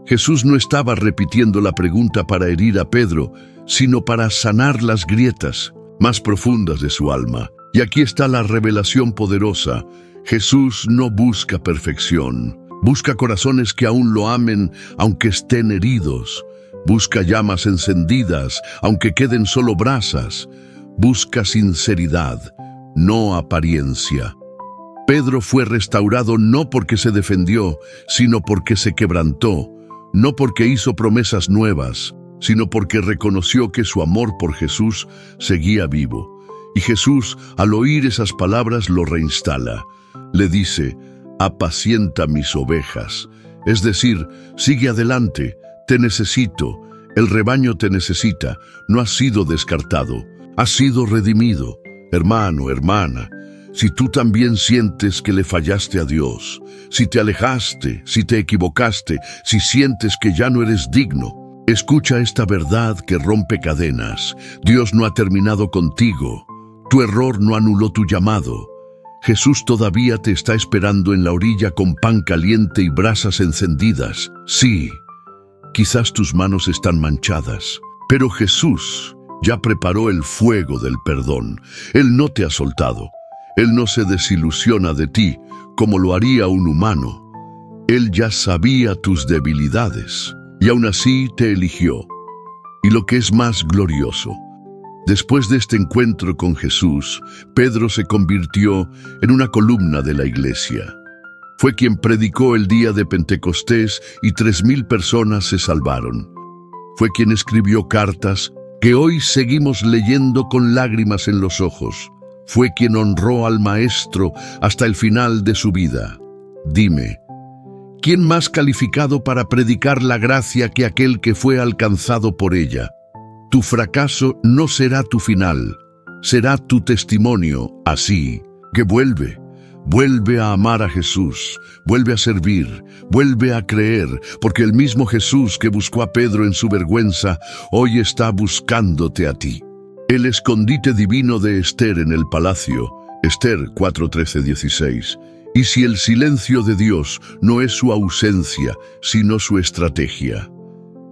Speaker 1: Jesús no estaba repitiendo la pregunta para herir a Pedro, sino para sanar las grietas más profundas de su alma. Y aquí está la revelación poderosa. Jesús no busca perfección. Busca corazones que aún lo amen, aunque estén heridos. Busca llamas encendidas, aunque queden solo brasas. Busca sinceridad, no apariencia. Pedro fue restaurado no porque se defendió, sino porque se quebrantó. No porque hizo promesas nuevas, sino porque reconoció que su amor por Jesús seguía vivo. Y Jesús, al oír esas palabras, lo reinstala. Le dice: apacienta mis ovejas. Es decir, sigue adelante, te necesito, el rebaño te necesita, no has sido descartado, has sido redimido. Hermano, hermana, si tú también sientes que le fallaste a Dios, si te alejaste, si te equivocaste, si sientes que ya no eres digno, escucha esta verdad que rompe cadenas. Dios no ha terminado contigo. Tu error no anuló tu llamado. Jesús todavía te está esperando en la orilla con pan caliente y brasas encendidas. Sí, quizás tus manos están manchadas, pero Jesús ya preparó el fuego del perdón. Él no te ha soltado. Él no se desilusiona de ti como lo haría un humano. Él ya sabía tus debilidades y aún así te eligió. Y lo que es más glorioso, después de este encuentro con Jesús, Pedro se convirtió en una columna de la iglesia. Fue quien predicó el día de Pentecostés y 3,000 personas se salvaron. Fue quien escribió cartas que hoy seguimos leyendo con lágrimas en los ojos. Fue quien honró al Maestro hasta el final de su vida. Dime, ¿quién más calificado para predicar la gracia que aquel que fue alcanzado por ella? Tu fracaso no será tu final, será tu testimonio. Así que vuelve, Vuelve a amar a Jesús, vuelve a servir, vuelve a creer, porque el mismo Jesús que buscó a Pedro en su vergüenza, hoy está buscándote a ti. El escondite divino de Esther en el palacio, Esther 4:13-16. Y si el silencio de Dios no es su ausencia, sino su estrategia.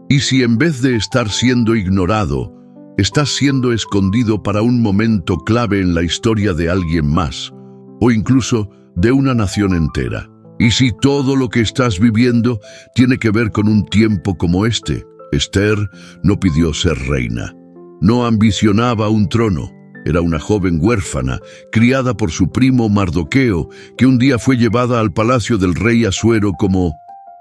Speaker 1: Y si en vez de estar siendo ignorado, estás siendo escondido para un momento clave en la historia de alguien más, o incluso de una nación entera. Y si todo lo que estás viviendo tiene que ver con un tiempo como este, Esther no pidió ser reina. No ambicionaba un trono. Era una joven huérfana, criada por su primo Mardoqueo, que un día fue llevada al palacio del rey Asuero como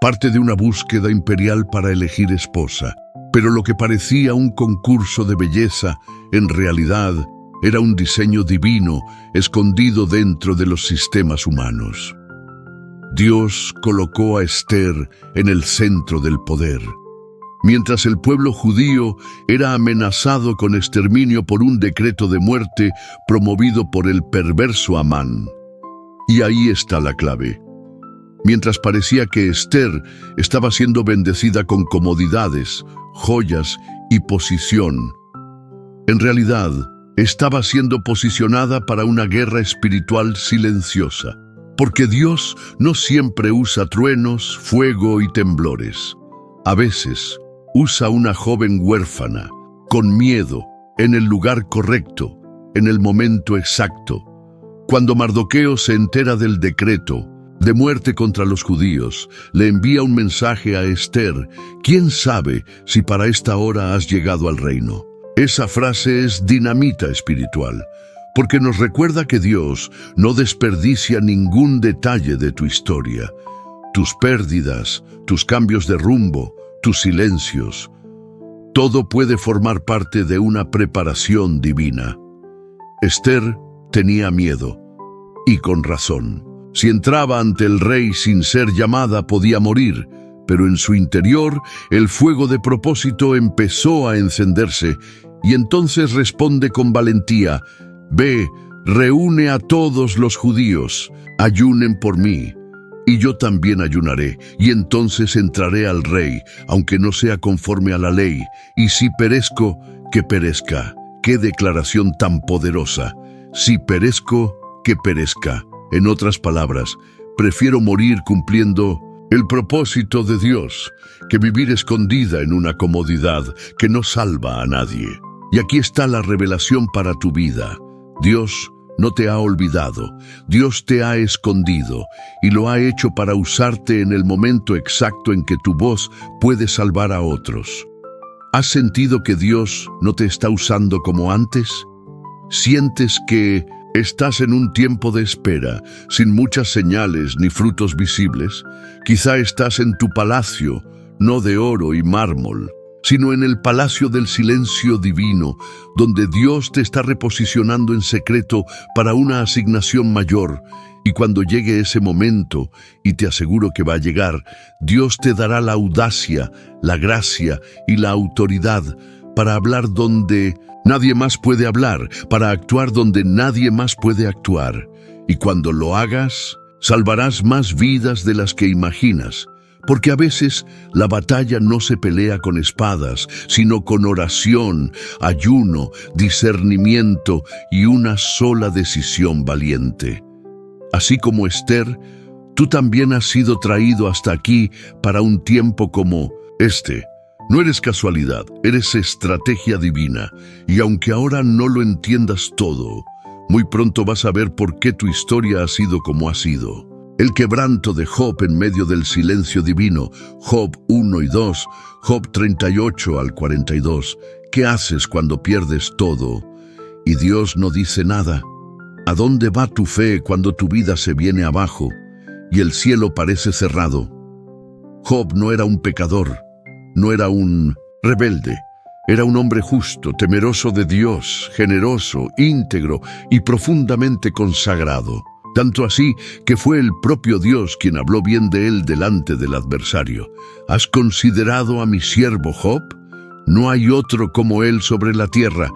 Speaker 1: parte de una búsqueda imperial para elegir esposa. Pero lo que parecía un concurso de belleza, en realidad, era un diseño divino escondido dentro de los sistemas humanos. Dios colocó a Esther en el centro del poder. Mientras el pueblo judío era amenazado con exterminio por un decreto de muerte promovido por el perverso Amán. Y ahí está la clave. Mientras parecía que Esther estaba siendo bendecida con comodidades, joyas y posición, en realidad estaba siendo posicionada para una guerra espiritual silenciosa, porque Dios no siempre usa truenos, fuego y temblores. A veces usa una joven huérfana, con miedo, en el lugar correcto, en el momento exacto. Cuando Mardoqueo se entera del decreto de muerte contra los judíos, le envía un mensaje a Esther: ¿quién sabe si para esta hora has llegado al reino? Esa frase es dinamita espiritual, porque nos recuerda que Dios no desperdicia ningún detalle de tu historia. Tus pérdidas, tus cambios de rumbo, tus silencios, todo puede formar parte de una preparación divina. Esther tenía miedo, y con razón. Si entraba ante el rey sin ser llamada, podía morir, pero en su interior el fuego de propósito empezó a encenderse, y entonces responde con valentía: ve, reúne a todos los judíos, ayunen por mí. Y yo también ayunaré, y entonces entraré al rey, aunque no sea conforme a la ley, y si perezco, que perezca. ¡Qué declaración tan poderosa! Si perezco, que perezca. En otras palabras, prefiero morir cumpliendo el propósito de Dios, que vivir escondida en una comodidad que no salva a nadie. Y aquí está la revelación para tu vida. Dios no te ha olvidado, Dios te ha escondido y lo ha hecho para usarte en el momento exacto en que tu voz puede salvar a otros. ¿Has sentido que Dios no te está usando como antes? ¿Sientes que estás en un tiempo de espera, sin muchas señales ni frutos visibles? Quizá estás en tu palacio, no de oro y mármol, sino en el palacio del silencio divino, donde Dios te está reposicionando en secreto para una asignación mayor. Y cuando llegue ese momento, y te aseguro que va a llegar, Dios te dará la audacia, la gracia y la autoridad para hablar donde nadie más puede hablar, para actuar donde nadie más puede actuar. Y cuando lo hagas, salvarás más vidas de las que imaginas. Porque a veces la batalla no se pelea con espadas, sino con oración, ayuno, discernimiento y una sola decisión valiente. Así como Esther, tú también has sido traído hasta aquí para un tiempo como este. No eres casualidad, eres estrategia divina. Y aunque ahora no lo entiendas todo, muy pronto vas a ver por qué tu historia ha sido como ha sido. El quebranto de Job en medio del silencio divino, Job 1 y 2, Job 38 al 42. ¿Qué haces cuando pierdes todo y Dios no dice nada? ¿A dónde va tu fe cuando tu vida se viene abajo y el cielo parece cerrado? Job no era un pecador, no era un rebelde. Era un hombre justo, temeroso de Dios, generoso, íntegro y profundamente consagrado. Tanto así que fue el propio Dios quien habló bien de él delante del adversario. ¿Has considerado a mi siervo Job? No hay otro como él sobre la tierra,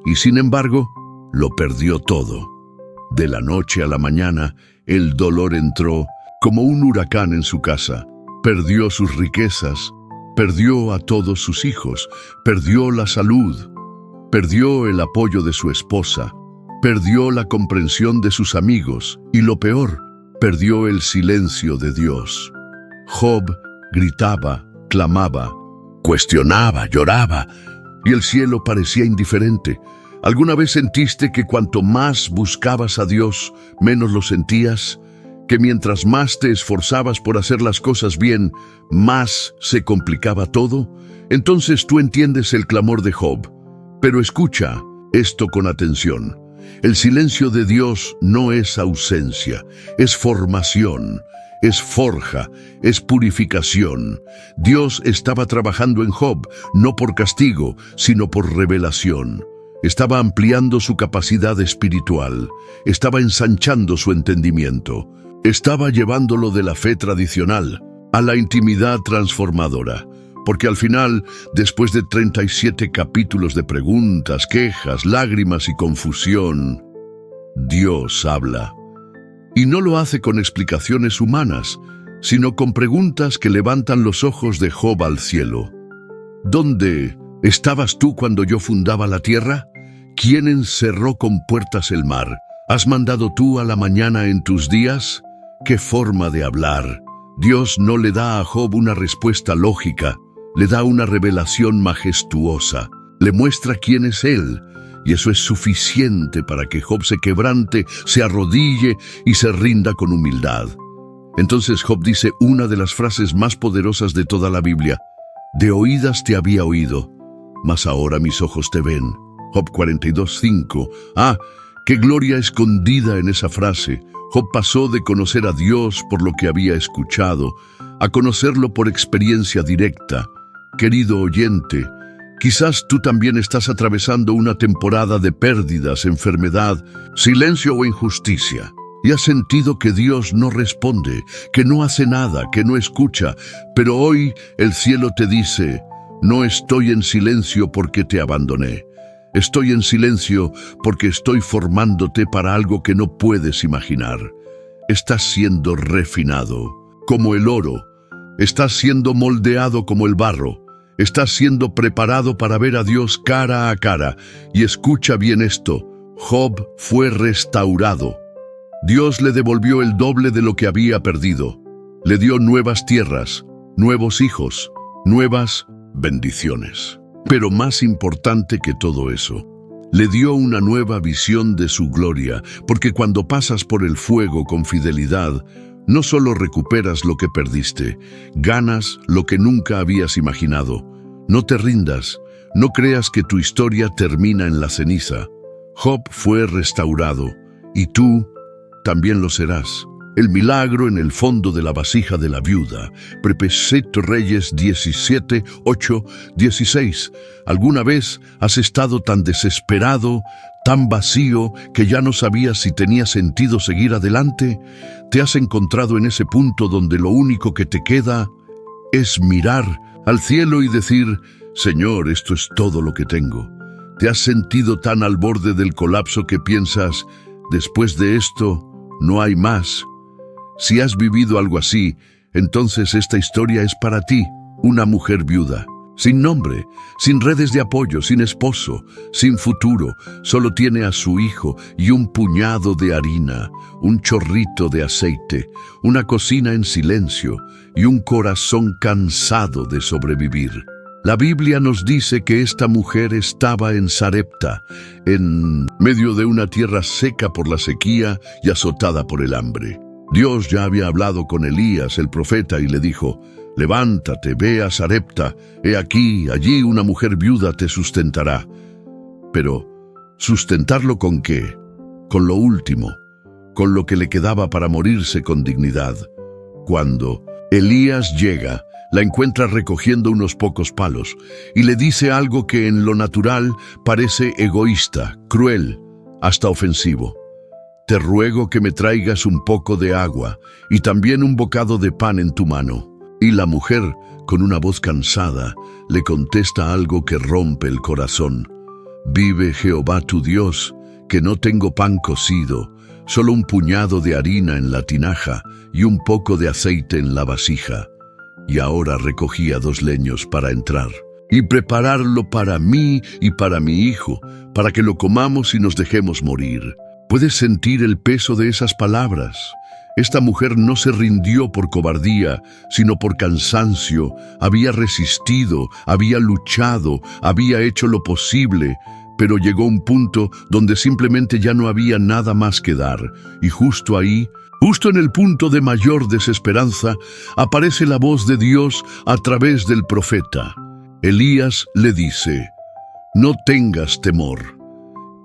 Speaker 1: y sin embargo, lo perdió todo. De la noche a la mañana, el dolor entró como un huracán en su casa. Perdió sus riquezas, perdió a todos sus hijos, perdió la salud, perdió el apoyo de su esposa, perdió la comprensión de sus amigos y lo peor, perdió el silencio de Dios. Job gritaba, clamaba, cuestionaba, lloraba, y el cielo parecía indiferente. ¿Alguna vez sentiste que cuanto más buscabas a Dios, menos lo sentías? ¿Que mientras más te esforzabas por hacer las cosas bien, más se complicaba todo? Entonces tú entiendes el clamor de Job. Pero escucha esto con atención. El silencio de Dios no es ausencia, es formación, es forja, es purificación. Dios estaba trabajando en Job, no por castigo, sino por revelación. Estaba ampliando su capacidad espiritual, estaba ensanchando su entendimiento, estaba llevándolo de la fe tradicional a la intimidad transformadora. Porque al final, después de 37 capítulos de preguntas, quejas, lágrimas y confusión, Dios habla. Y no lo hace con explicaciones humanas, sino con preguntas que levantan los ojos de Job al cielo. ¿Dónde estabas tú cuando yo fundaba la tierra? ¿Quién encerró con puertas el mar? ¿Has mandado tú a la mañana en tus días? ¡Qué forma de hablar! Dios no le da a Job una respuesta lógica, le da una revelación majestuosa, le muestra quién es Él, y eso es suficiente para que Job se quebrante, se arrodille y se rinda con humildad. Entonces Job dice una de las frases más poderosas de toda la Biblia: de oídas te había oído, mas ahora mis ojos te ven. Job 42:5. ¡Qué gloria escondida en esa frase! Job pasó de conocer a Dios por lo que había escuchado, a conocerlo por experiencia directa. Querido oyente, quizás tú también estás atravesando una temporada de pérdidas, enfermedad, silencio o injusticia, y has sentido que Dios no responde, que no hace nada, que no escucha, pero hoy el cielo te dice: no estoy en silencio porque te abandoné. Estoy en silencio porque estoy formándote para algo que no puedes imaginar. Estás siendo refinado como el oro. Estás siendo moldeado como el barro. Estás siendo preparado para ver a Dios cara a cara. Y escucha bien esto: Job fue restaurado. Dios le devolvió el doble de lo que había perdido. Le dio nuevas tierras, nuevos hijos, nuevas bendiciones. Pero más importante que todo eso, le dio una nueva visión de su gloria, porque cuando pasas por el fuego con fidelidad, no solo recuperas lo que perdiste, ganas lo que nunca habías imaginado. No te rindas, no creas que tu historia termina en la ceniza. Job fue restaurado, y tú también lo serás. El milagro en el fondo de la vasija de la viuda. Prepeset Reyes 17, 8, 16. ¿Alguna vez has estado tan desesperado, tan vacío, que ya no sabías si tenía sentido seguir adelante? ¿Te has encontrado en ese punto donde lo único que te queda es mirar al cielo y decir: Señor, esto es todo lo que tengo? ¿Te has sentido tan al borde del colapso que piensas: después de esto, no hay más? Si has vivido algo así, entonces esta historia es para ti. Una mujer viuda, sin nombre, sin redes de apoyo, sin esposo, sin futuro, solo tiene a su hijo y un puñado de harina, un chorrito de aceite, una cocina en silencio y un corazón cansado de sobrevivir. La Biblia nos dice que esta mujer estaba en Sarepta, en medio de una tierra seca por la sequía y azotada por el hambre. Dios ya había hablado con Elías, el profeta, y le dijo: levántate, ve a Sarepta, he aquí, allí una mujer viuda te sustentará. Pero, ¿sustentarlo con qué? Con lo último, con lo que le quedaba para morirse con dignidad. Cuando Elías llega, la encuentra recogiendo unos pocos palos, y le dice algo que en lo natural parece egoísta, cruel, hasta ofensivo. Te ruego que me traigas un poco de agua y también un bocado de pan en tu mano. Y la mujer, con una voz cansada, le contesta algo que rompe el corazón. Vive Jehová tu Dios, que no tengo pan cocido, solo un puñado de harina en la tinaja y un poco de aceite en la vasija. Y ahora recogía 2 leños para entrar y prepararlo para mí y para mi hijo, para que lo comamos y nos dejemos morir. ¿Puedes sentir el peso de esas palabras? Esta mujer no se rindió por cobardía, sino por cansancio. Había resistido, había luchado, había hecho lo posible, pero llegó un punto donde simplemente ya no había nada más que dar. Y justo ahí, justo en el punto de mayor desesperanza, aparece la voz de Dios a través del profeta. Elías le dice: «No tengas temor».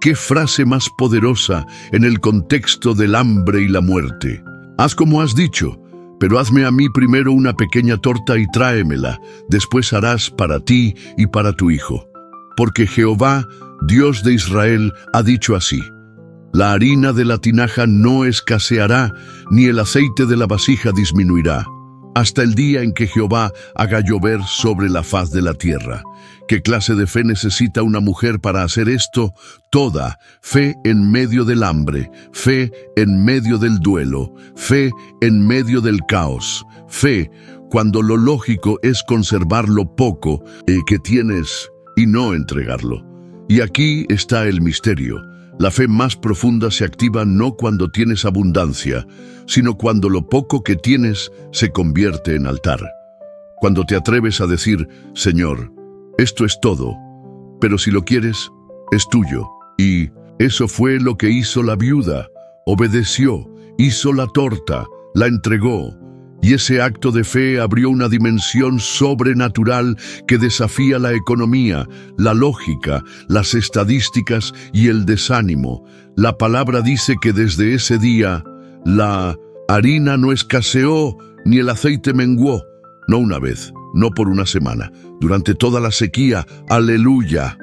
Speaker 1: ¡Qué frase más poderosa en el contexto del hambre y la muerte! Haz como has dicho, pero hazme a mí primero una pequeña torta y tráemela, después harás para ti y para tu hijo. Porque Jehová, Dios de Israel, ha dicho así: la harina de la tinaja no escaseará, ni el aceite de la vasija disminuirá, hasta el día en que Jehová haga llover sobre la faz de la tierra. ¿Qué clase de fe necesita una mujer para hacer esto? Toda: fe en medio del hambre, fe en medio del duelo, fe en medio del caos, fe cuando lo lógico es conservar lo poco que tienes y no entregarlo. Y aquí está el misterio. La fe más profunda se activa no cuando tienes abundancia, sino cuando lo poco que tienes se convierte en altar. Cuando te atreves a decir: Señor, esto es todo, pero si lo quieres, es tuyo. Y eso fue lo que hizo la viuda. Obedeció, hizo la torta, la entregó. Y ese acto de fe abrió una dimensión sobrenatural que desafía la economía, la lógica, las estadísticas y el desánimo. La palabra dice que desde ese día la harina no escaseó ni el aceite menguó. No una vez, no por una semana, durante toda la sequía. ¡Aleluya!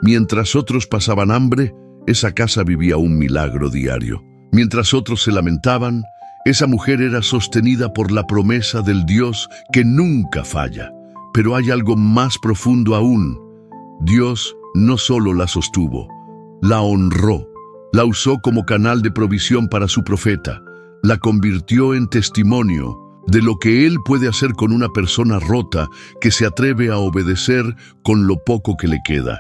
Speaker 1: Mientras otros pasaban hambre, esa casa vivía un milagro diario. Mientras otros se lamentaban, esa mujer era sostenida por la promesa del Dios que nunca falla. Pero hay algo más profundo aún. Dios no solo la sostuvo, la honró, la usó como canal de provisión para su profeta, la convirtió en testimonio de lo que Él puede hacer con una persona rota que se atreve a obedecer con lo poco que le queda.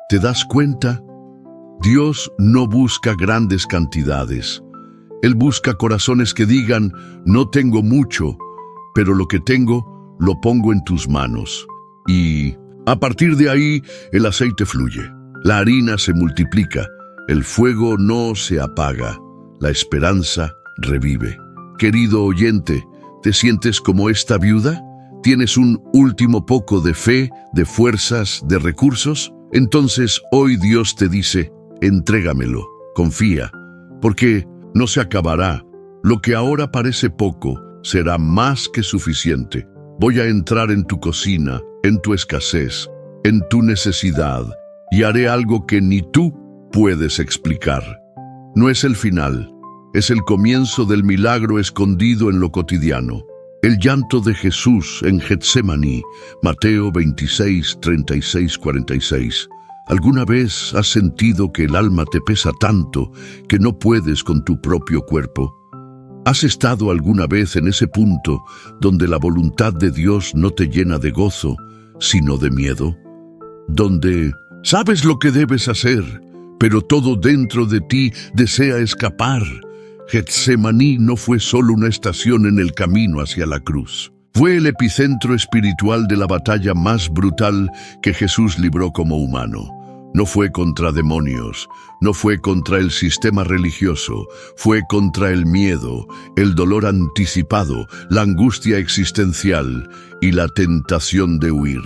Speaker 1: ¿Te das cuenta? Dios no busca grandes cantidades. Él busca corazones que digan: no tengo mucho, pero lo que tengo lo pongo en tus manos. Y a partir de ahí el aceite fluye, la harina se multiplica, el fuego no se apaga, la esperanza revive. Querido oyente, ¿te sientes como esta viuda? ¿Tienes un último poco de fe, de fuerzas, de recursos? Entonces hoy Dios te dice: entrégamelo, confía, porque no se acabará. Lo que ahora parece poco será más que suficiente. Voy a entrar en tu cocina, en tu escasez, en tu necesidad, y haré algo que ni tú puedes explicar. No es el final, es el comienzo del milagro escondido en lo cotidiano. El llanto de Jesús en Getsemaní, Mateo 26, 36, 46. ¿Alguna vez has sentido que el alma te pesa tanto que no puedes con tu propio cuerpo? ¿Has estado alguna vez en ese punto donde la voluntad de Dios no te llena de gozo, sino de miedo? Donde sabes lo que debes hacer, pero todo dentro de ti desea escapar. Getsemaní no fue solo una estación en el camino hacia la cruz. Fue el epicentro espiritual de la batalla más brutal que Jesús libró como humano. No fue contra demonios, no fue contra el sistema religioso, fue contra el miedo, el dolor anticipado, la angustia existencial y la tentación de huir.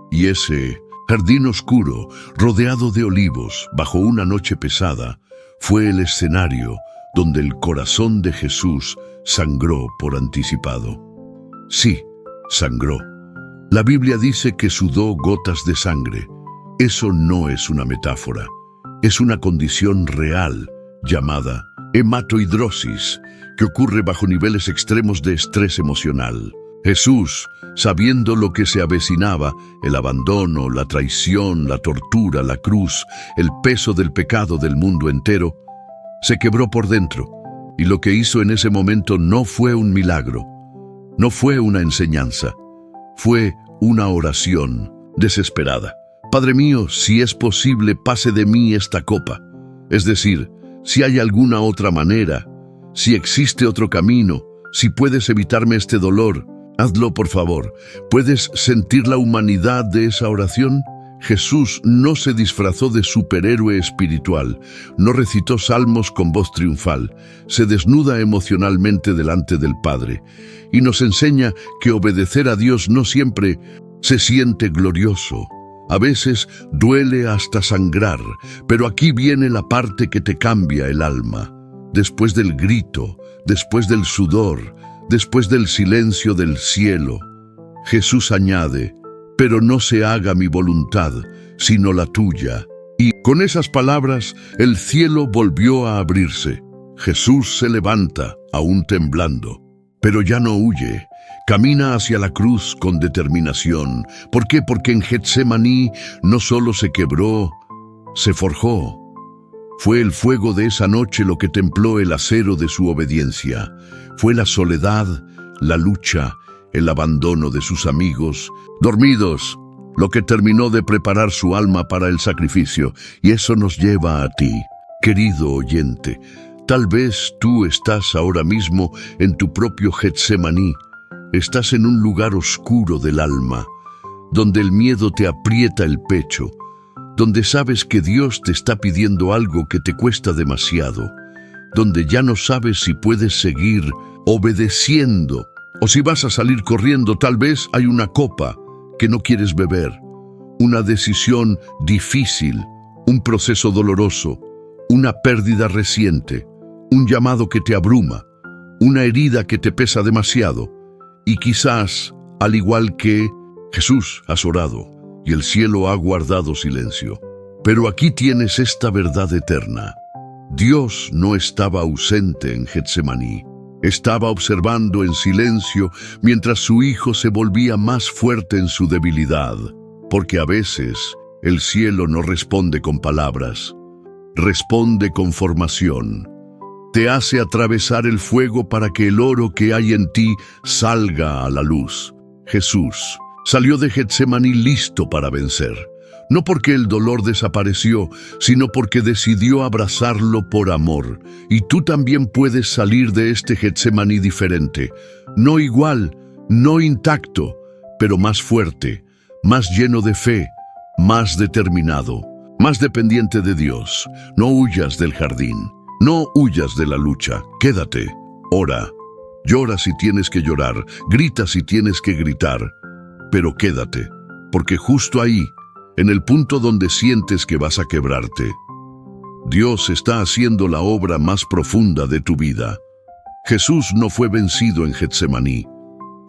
Speaker 1: Y ese jardín oscuro, rodeado de olivos, bajo una noche pesada, fue el escenario donde el corazón de Jesús sangró por anticipado. Sí, sangró. La Biblia dice que sudó gotas de sangre. Eso no es una metáfora, es una condición real llamada hematohidrosis, que ocurre bajo niveles extremos de estrés emocional. Jesús, sabiendo lo que se avecinaba, el abandono, la traición, la tortura, la cruz, el peso del pecado del mundo entero, Se quebró por dentro, y lo que hizo en ese momento no fue un milagro, no fue una enseñanza, fue una oración desesperada. Padre mío, si es posible, pase de mí esta copa. Es decir, si hay alguna otra manera, si existe otro camino, si puedes evitarme este dolor, hazlo por favor. ¿Puedes sentir la humanidad de esa oración? Jesús no se disfrazó de superhéroe espiritual, no recitó salmos con voz triunfal, se desnuda emocionalmente delante del Padre y nos enseña que obedecer a Dios no siempre se siente glorioso. A veces duele hasta sangrar, pero aquí viene la parte que te cambia el alma. Después del grito, después del sudor, después del silencio del cielo, Jesús añade: pero no se haga mi voluntad, sino la tuya. Y con esas palabras, el cielo volvió a abrirse. Jesús se levanta, aún temblando, pero ya no huye. Camina hacia la cruz con determinación. ¿Por qué? Porque en Getsemaní no solo se quebró, se forjó. Fue el fuego de esa noche lo que templó el acero de su obediencia. Fue la soledad, la lucha, el abandono de sus amigos, dormidos, lo que terminó de preparar su alma para el sacrificio. Y eso nos lleva a ti, querido oyente. Tal vez tú estás ahora mismo en tu propio Getsemaní. Estás en un lugar oscuro del alma, donde el miedo te aprieta el pecho, donde sabes que Dios te está pidiendo algo que te cuesta demasiado, donde ya no sabes si puedes seguir obedeciendo o si vas a salir corriendo. Tal vez hay una copa que no quieres beber, una decisión difícil, un proceso doloroso, una pérdida reciente, un llamado que te abruma, una herida que te pesa demasiado. Y quizás, al igual que Jesús, has orado y el cielo ha guardado silencio. Pero aquí tienes esta verdad eterna. Dios no estaba ausente en Getsemaní. Estaba observando en silencio mientras su Hijo se volvía más fuerte en su debilidad. Porque a veces el cielo no responde con palabras, responde con formación. Te hace atravesar el fuego para que el oro que hay en ti salga a la luz. Jesús salió de Getsemaní listo para vencer, no porque el dolor desapareció, sino porque decidió abrazarlo por amor. Y tú también puedes salir de este Getsemaní diferente, no igual, no intacto, pero más fuerte, más lleno de fe, más determinado, más dependiente de Dios. No huyas del jardín. No huyas de la lucha, quédate, ora, llora si tienes que llorar, grita si tienes que gritar, pero quédate, porque justo ahí, en el punto donde sientes que vas a quebrarte, Dios está haciendo la obra más profunda de tu vida. Jesús no fue vencido en Getsemaní,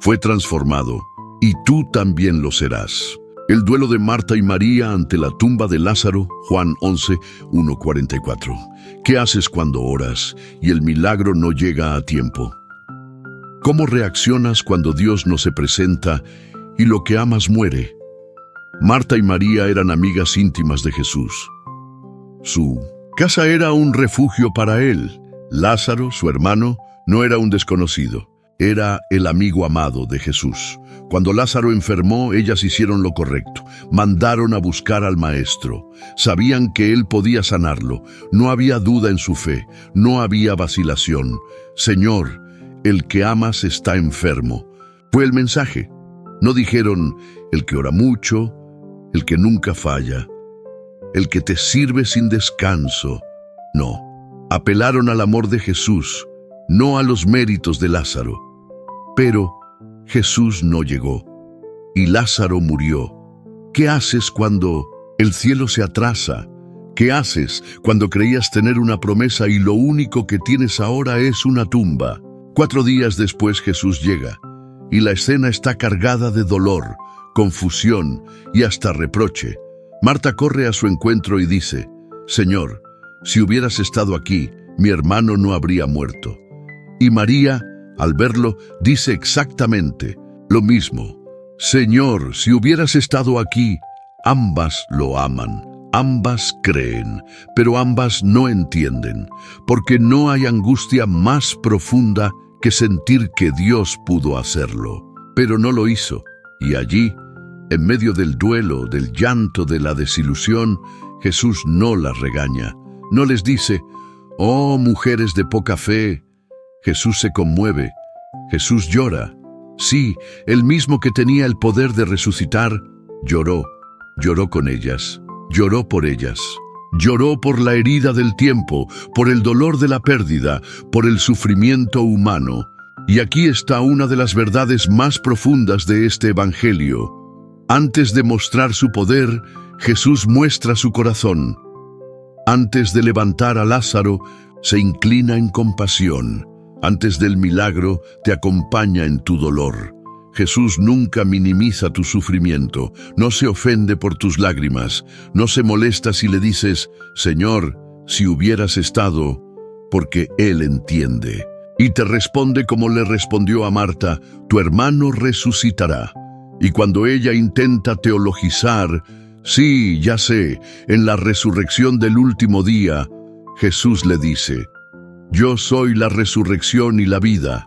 Speaker 1: fue transformado, y tú también lo serás. El duelo de Marta y María ante la tumba de Lázaro, Juan 11, 1:44. ¿Qué haces cuando oras y el milagro no llega a tiempo? ¿Cómo reaccionas cuando Dios no se presenta y lo que amas muere? Marta y María eran amigas íntimas de Jesús. Su casa era un refugio para él. Lázaro, su hermano, no era un desconocido, era el amigo amado de Jesús. Cuando Lázaro enfermó, ellas hicieron lo correcto. Mandaron a buscar al maestro. Sabían que él podía sanarlo. No había duda en su fe. No había vacilación. Señor, el que amas está enfermo. Fue el mensaje. No dijeron, el que ora mucho, el que nunca falla, el que te sirve sin descanso. No. Apelaron al amor de Jesús, no a los méritos de Lázaro. Pero Jesús no llegó y Lázaro murió. ¿Qué haces cuando el cielo se atrasa? ¿Qué haces cuando creías tener una promesa y lo único que tienes ahora es una tumba? 4 días después Jesús llega y la escena está cargada de dolor, confusión y hasta reproche. Marta corre a su encuentro y dice, Señor, si hubieras estado aquí, mi hermano no habría muerto. Y María, al verlo, dice exactamente lo mismo. Señor, si hubieras estado aquí, ambas lo aman. Ambas creen, pero ambas no entienden, porque no hay angustia más profunda que sentir que Dios pudo hacerlo. Pero no lo hizo, y allí, en medio del duelo, del llanto, de la desilusión, Jesús no las regaña. No les dice, «Oh, mujeres de poca fe». Jesús se conmueve. Jesús llora. Sí, el mismo que tenía el poder de resucitar, lloró. Lloró con ellas. Lloró por ellas. Lloró por la herida del tiempo, por el dolor de la pérdida, por el sufrimiento humano. Y aquí está una de las verdades más profundas de este Evangelio. Antes de mostrar su poder, Jesús muestra su corazón. Antes de levantar a Lázaro, se inclina en compasión. Antes del milagro, te acompaña en tu dolor. Jesús nunca minimiza tu sufrimiento, no se ofende por tus lágrimas, no se molesta si le dices, «Señor, si hubieras estado», porque Él entiende. Y te responde como le respondió a Marta, «Tu hermano resucitará». Y cuando ella intenta teologizar, «Sí, ya sé, en la resurrección del último día», Jesús le dice, «Yo soy la resurrección y la vida.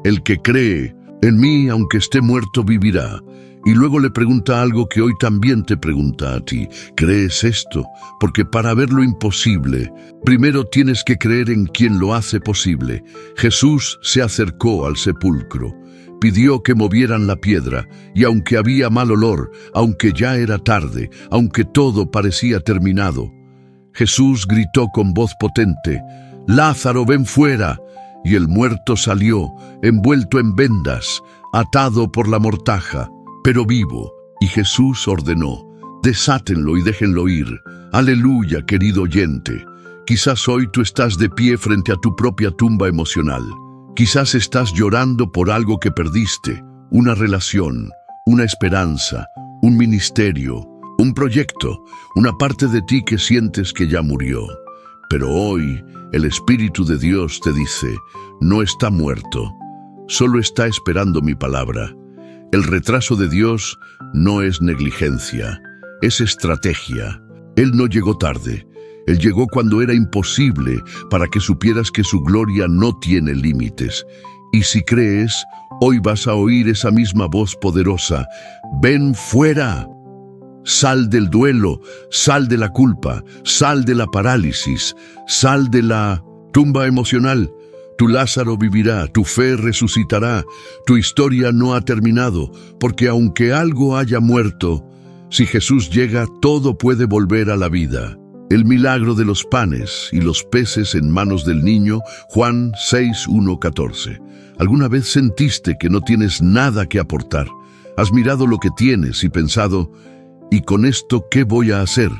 Speaker 1: El que cree en mí, aunque esté muerto, vivirá». Y luego le pregunta algo que hoy también te pregunta a ti. ¿Crees esto? Porque para ver lo imposible, primero tienes que creer en quien lo hace posible. Jesús se acercó al sepulcro, pidió que movieran la piedra, y aunque había mal olor, aunque ya era tarde, aunque todo parecía terminado, Jesús gritó con voz potente, «Lázaro, ven fuera». Y el muerto salió, envuelto en vendas, atado por la mortaja, pero vivo. Y Jesús ordenó, «Desátenlo y déjenlo ir». Aleluya, querido oyente. Quizás hoy tú estás de pie frente a tu propia tumba emocional. Quizás estás llorando por algo que perdiste, una relación, una esperanza, un ministerio, un proyecto, una parte de ti que sientes que ya murió. Pero hoy el Espíritu de Dios te dice, no está muerto, solo está esperando mi palabra. El retraso de Dios no es negligencia, es estrategia. Él no llegó tarde, Él llegó cuando era imposible para que supieras que su gloria no tiene límites. Y si crees, hoy vas a oír esa misma voz poderosa, ven fuera. Sal del duelo, sal de la culpa, sal de la parálisis, sal de la tumba emocional. Tu Lázaro vivirá, tu fe resucitará, tu historia no ha terminado, porque aunque algo haya muerto, si Jesús llega, todo puede volver a la vida. El milagro de los panes y los peces en manos del niño, Juan 6:1-14. ¿Alguna vez sentiste que no tienes nada que aportar? ¿Has mirado lo que tienes y pensado, ¿y con esto qué voy a hacer?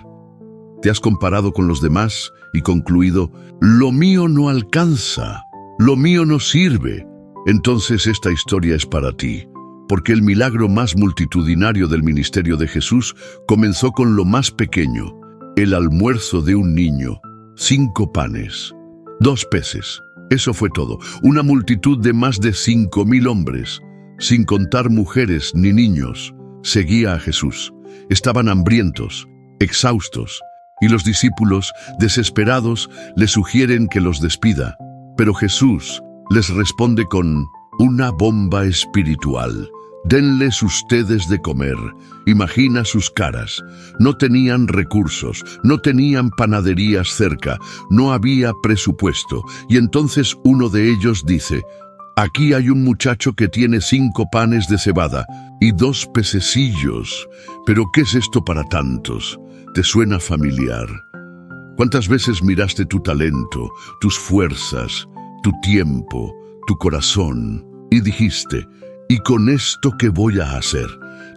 Speaker 1: ¿Te has comparado con los demás y concluido, lo mío no alcanza, lo mío no sirve? Entonces esta historia es para ti, porque el milagro más multitudinario del ministerio de Jesús comenzó con lo más pequeño, el almuerzo de un niño, 5 panes, 2 peces. Eso fue todo, una multitud de más de 5,000 hombres, sin contar mujeres ni niños, seguía a Jesús. Estaban hambrientos, exhaustos, y los discípulos, desesperados, le sugieren que los despida. Pero Jesús les responde con una bomba espiritual. Denles ustedes de comer. Imagina sus caras. No tenían recursos, no tenían panaderías cerca, no había presupuesto. Y entonces uno de ellos dice, aquí hay un muchacho que tiene 5 panes de cebada y 2 pececillos. ¿Pero qué es esto para tantos? ¿Te suena familiar? ¿Cuántas veces miraste tu talento, tus fuerzas, tu tiempo, tu corazón y dijiste, ¿y con esto qué voy a hacer?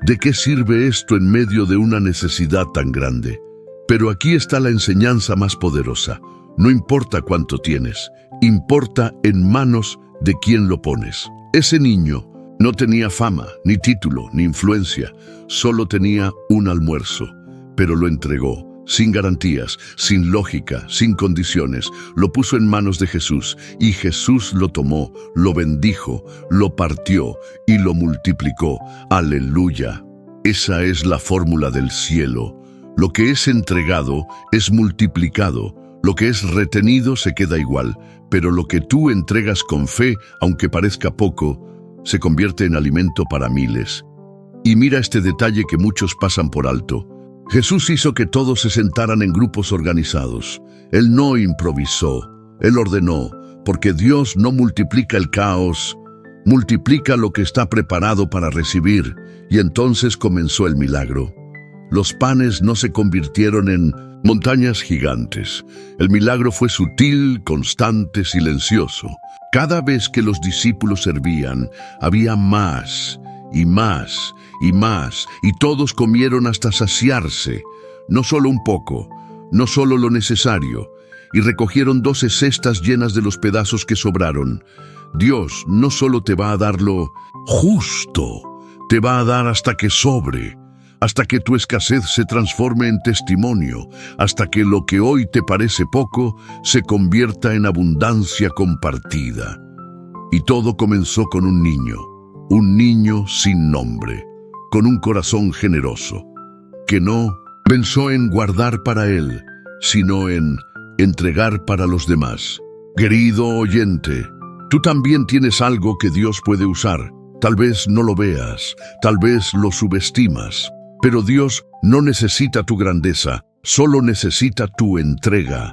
Speaker 1: ¿De qué sirve esto en medio de una necesidad tan grande? Pero aquí está la enseñanza más poderosa. No importa cuánto tienes, importa en manos de quién lo pones. Ese niño no tenía fama, ni título, ni influencia, solo tenía un almuerzo, pero lo entregó, sin garantías, sin lógica, sin condiciones. Lo puso en manos de Jesús, y Jesús lo tomó, lo bendijo, lo partió y lo multiplicó. ¡Aleluya! Esa es la fórmula del cielo. Lo que es entregado es multiplicado, lo que es retenido se queda igual, pero lo que tú entregas con fe, aunque parezca poco, se convierte en alimento para miles. Y mira este detalle que muchos pasan por alto. Jesús hizo que todos se sentaran en grupos organizados. Él no improvisó, Él ordenó, porque Dios no multiplica el caos, multiplica lo que está preparado para recibir, y entonces comenzó el milagro. Los panes no se convirtieron en montañas gigantes. El milagro fue sutil, constante, silencioso. Cada vez que los discípulos servían, había más y más y más, y todos comieron hasta saciarse, no solo un poco, no solo lo necesario, y recogieron 12 cestas llenas de los pedazos que sobraron. Dios no solo te va a dar lo justo, te va a dar hasta que sobre, hasta que tu escasez se transforme en testimonio, hasta que lo que hoy te parece poco se convierta en abundancia compartida. Y todo comenzó con un niño sin nombre, con un corazón generoso, que no pensó en guardar para él, sino en entregar para los demás. Querido oyente, tú también tienes algo que Dios puede usar. Tal vez no lo veas, tal vez lo subestimas, pero Dios no necesita tu grandeza, solo necesita tu entrega.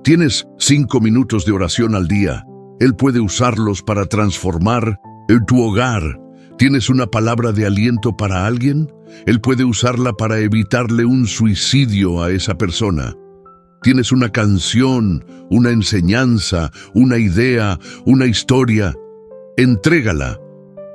Speaker 1: Tienes 5 minutos de oración al día. Él puede usarlos para transformar tu hogar. ¿Tienes una palabra de aliento para alguien? Él puede usarla para evitarle un suicidio a esa persona. ¿Tienes una canción, una enseñanza, una idea, una historia? Entrégala,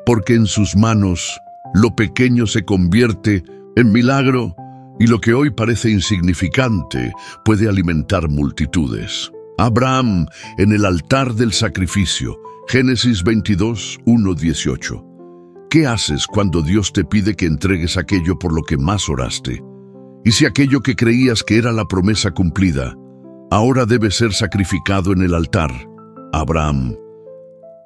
Speaker 1: porque en sus manos lo pequeño se convierte en milagro y lo que hoy parece insignificante puede alimentar multitudes. Abraham en el altar del sacrificio, Génesis 22, 1-18. ¿Qué haces cuando Dios te pide que entregues aquello por lo que más oraste? Y si aquello que creías que era la promesa cumplida, ahora debe ser sacrificado en el altar. Abraham,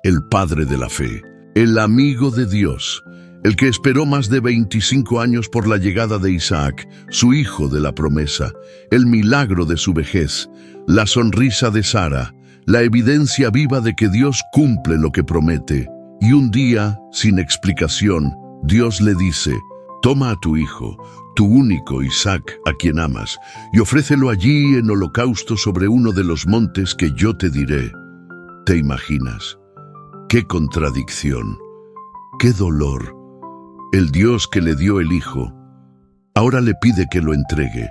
Speaker 1: el padre de la fe, el amigo de Dios, el que esperó más de 25 años por la llegada de Isaac, su hijo de la promesa, el milagro de su vejez, la sonrisa de Sara, la evidencia viva de que Dios cumple lo que promete. Y un día, sin explicación, Dios le dice: toma a tu hijo, tu único Isaac, a quien amas, y ofrécelo allí en holocausto sobre uno de los montes que yo te diré. ¿Te imaginas? ¡Qué contradicción! ¡Qué dolor! El Dios que le dio el hijo, ahora le pide que lo entregue.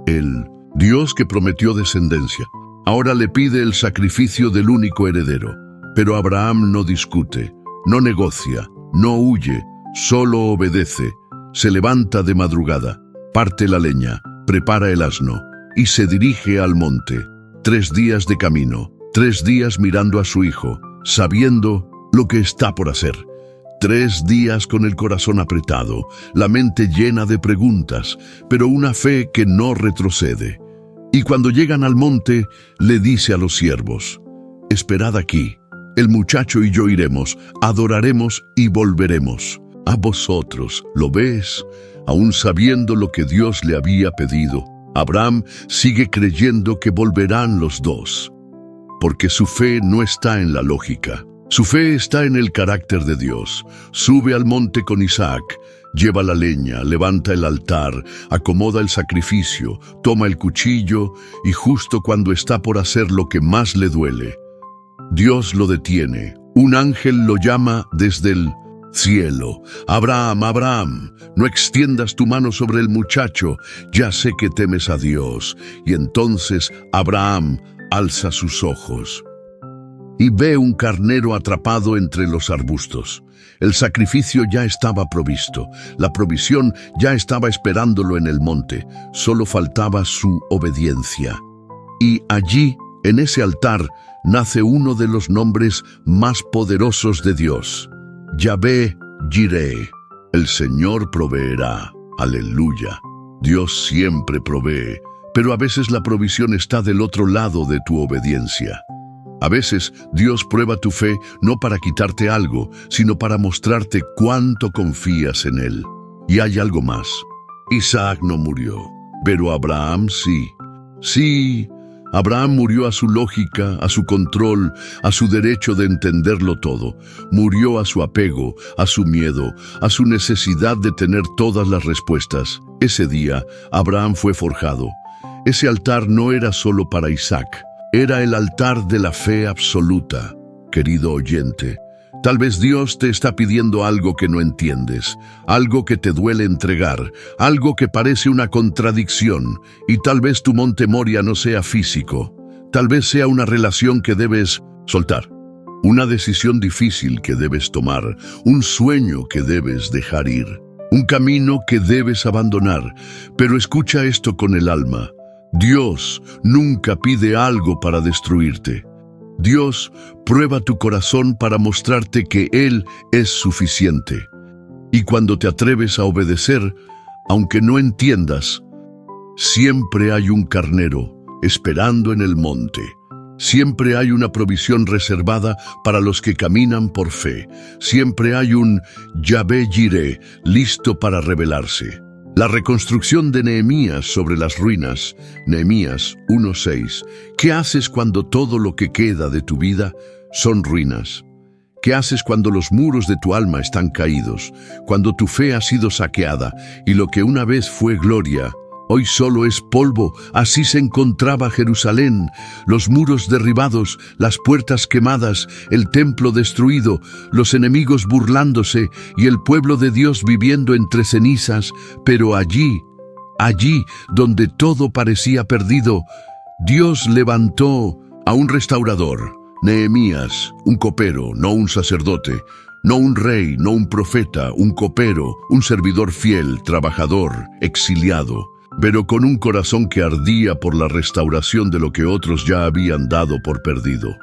Speaker 1: El Dios que prometió descendencia, ahora le pide el sacrificio del único heredero. Pero Abraham no discute, no negocia, no huye, solo obedece. Se levanta de madrugada, parte la leña, prepara el asno y se dirige al monte. 3 días de camino, 3 días mirando a su hijo, sabiendo lo que está por hacer. 3 días con el corazón apretado, la mente llena de preguntas, pero una fe que no retrocede. Y cuando llegan al monte, le dice a los siervos: esperad aquí. El muchacho y yo iremos, adoraremos y volveremos. A vosotros, ¿lo ves? Aún sabiendo lo que Dios le había pedido, Abraham sigue creyendo que volverán los dos. Porque su fe no está en la lógica. Su fe está en el carácter de Dios. Sube al monte con Isaac, lleva la leña, levanta el altar, acomoda el sacrificio, toma el cuchillo y justo cuando está por hacer lo que más le duele, Dios lo detiene. Un ángel lo llama desde el cielo: Abraham, Abraham, no extiendas tu mano sobre el muchacho, ya sé que temes a Dios. Y entonces Abraham alza sus ojos y ve un carnero atrapado entre los arbustos. El sacrificio ya estaba provisto, la provisión ya estaba esperándolo en el monte, solo faltaba su obediencia. Y allí, en ese altar, nace uno de los nombres más poderosos de Dios: Yahvé Jireh, el Señor proveerá. Aleluya. Dios siempre provee, pero a veces la provisión está del otro lado de tu obediencia. A veces Dios prueba tu fe no para quitarte algo, sino para mostrarte cuánto confías en Él. Y hay algo más. Isaac no murió. pero Abraham sí. Sí, Abraham murió a su lógica, a su control, a su derecho de entenderlo todo. Murió a su apego, a su miedo, a su necesidad de tener todas las respuestas. Ese día, Abraham fue forjado. Ese altar no era solo para Isaac, era el altar de la fe absoluta. Querido oyente, tal vez Dios te está pidiendo algo que no entiendes, algo que te duele entregar, algo que parece una contradicción, y tal vez tu monte Moria no sea físico, tal vez sea una relación que debes soltar, una decisión difícil que debes tomar, un sueño que debes dejar ir, un camino que debes abandonar. Pero escucha esto con el alma: Dios nunca pide algo para destruirte. Dios prueba tu corazón para mostrarte que Él es suficiente. Y cuando te atreves a obedecer, aunque no entiendas, siempre hay un carnero esperando en el monte. Siempre hay una provisión reservada para los que caminan por fe. Siempre hay un Yahvé Jireh listo para revelarse. La reconstrucción de Nehemías sobre las ruinas, Nehemías 1:6. ¿Qué haces cuando todo lo que queda de tu vida son ruinas? ¿Qué haces cuando los muros de tu alma están caídos? Cuando tu fe ha sido saqueada y lo que una vez fue gloria, hoy solo es polvo. Así se encontraba Jerusalén: los muros derribados, las puertas quemadas, el templo destruido, los enemigos burlándose y el pueblo de Dios viviendo entre cenizas. Pero allí donde todo parecía perdido, Dios levantó a un restaurador, Nehemías, un copero, no un sacerdote, no un rey, no un profeta, un copero, un servidor fiel, trabajador, exiliado, pero con un corazón que ardía por la restauración de lo que otros ya habían dado por perdido.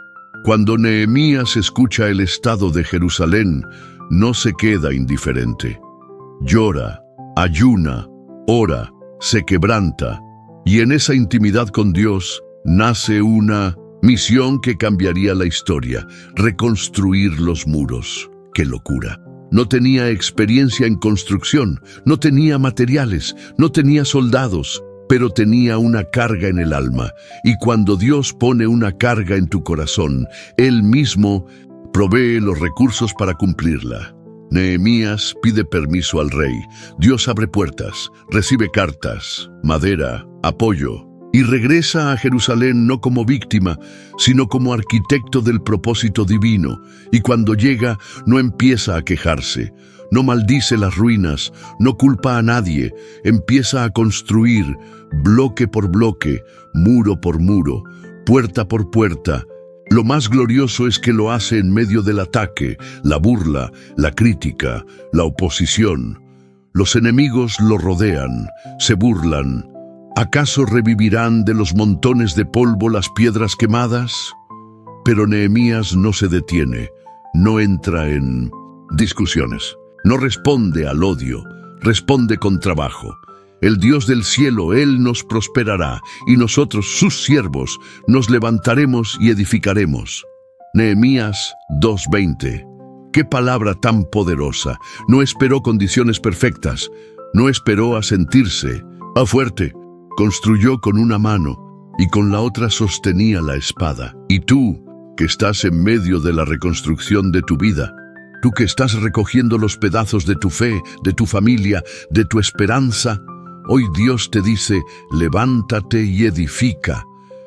Speaker 1: Cuando Nehemías escucha el estado de Jerusalén, no se queda indiferente. Llora, ayuna, ora, se quebranta, y en esa intimidad con Dios nace una misión que cambiaría la historia: reconstruir los muros. ¡Qué locura! No tenía experiencia en construcción, no tenía materiales, no tenía soldados, pero tenía una carga en el alma. Y cuando Dios pone una carga en tu corazón, Él mismo provee los recursos para cumplirla. Nehemías pide permiso al rey. Dios abre puertas, recibe cartas, madera, apoyo, y regresa a Jerusalén no como víctima, sino como arquitecto del propósito divino. Y cuando llega, no empieza a quejarse, no maldice las ruinas, no culpa a nadie, empieza a construir bloque por bloque, muro por muro, puerta por puerta. Lo más glorioso es que lo hace en medio del ataque, la burla, la crítica, la oposición. Los enemigos lo rodean, se burlan. ¿Acaso revivirán de los montones de polvo las piedras quemadas? Pero Nehemías no se detiene, no entra en discusiones, no responde al odio, responde con trabajo. El Dios del cielo, Él nos prosperará, y nosotros, sus siervos, nos levantaremos y edificaremos. Nehemías 2:20. ¡Qué palabra tan poderosa! No esperó condiciones perfectas, no esperó a sentirse fuerte. Construyó con una mano y con la otra sostenía la espada. Y tú, que estás en medio de la reconstrucción de tu vida, tú que estás recogiendo los pedazos de tu fe, de tu familia, de tu esperanza, hoy Dios te dice: levántate y edifica.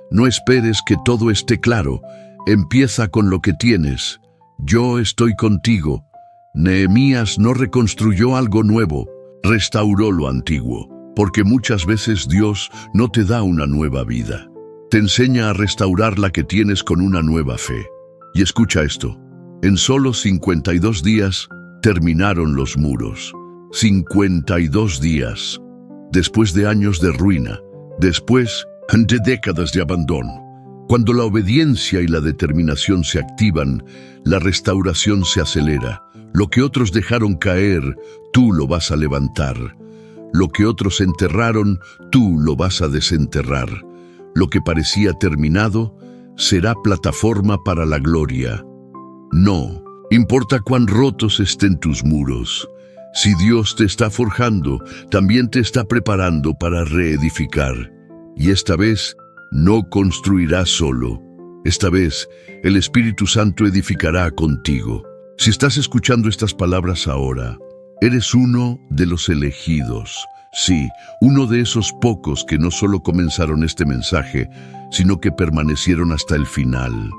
Speaker 1: No esperes que todo esté claro, empieza con lo que tienes. Yo estoy contigo. Nehemías no reconstruyó algo nuevo, restauró lo antiguo. Porque muchas veces Dios no te da una nueva vida. Te enseña a restaurar la que tienes con una nueva fe. Y escucha esto: en solo 52 días terminaron los muros. 52 días. Después de años de ruina, después de décadas de abandono. Cuando la obediencia y la determinación se activan, la restauración se acelera. Lo que otros dejaron caer, tú lo vas a levantar. Lo que otros enterraron, tú lo vas a desenterrar. Lo que parecía terminado, será plataforma para la gloria. No importa cuán rotos estén tus muros, Si Dios te está forjando, también te está preparando para reedificar. Y esta vez no construirás solo. Esta vez el Espíritu Santo edificará contigo. Si estás escuchando estas palabras ahora, eres uno de los elegidos. Sí, uno de esos pocos que no solo comenzaron este mensaje, sino que permanecieron hasta el final.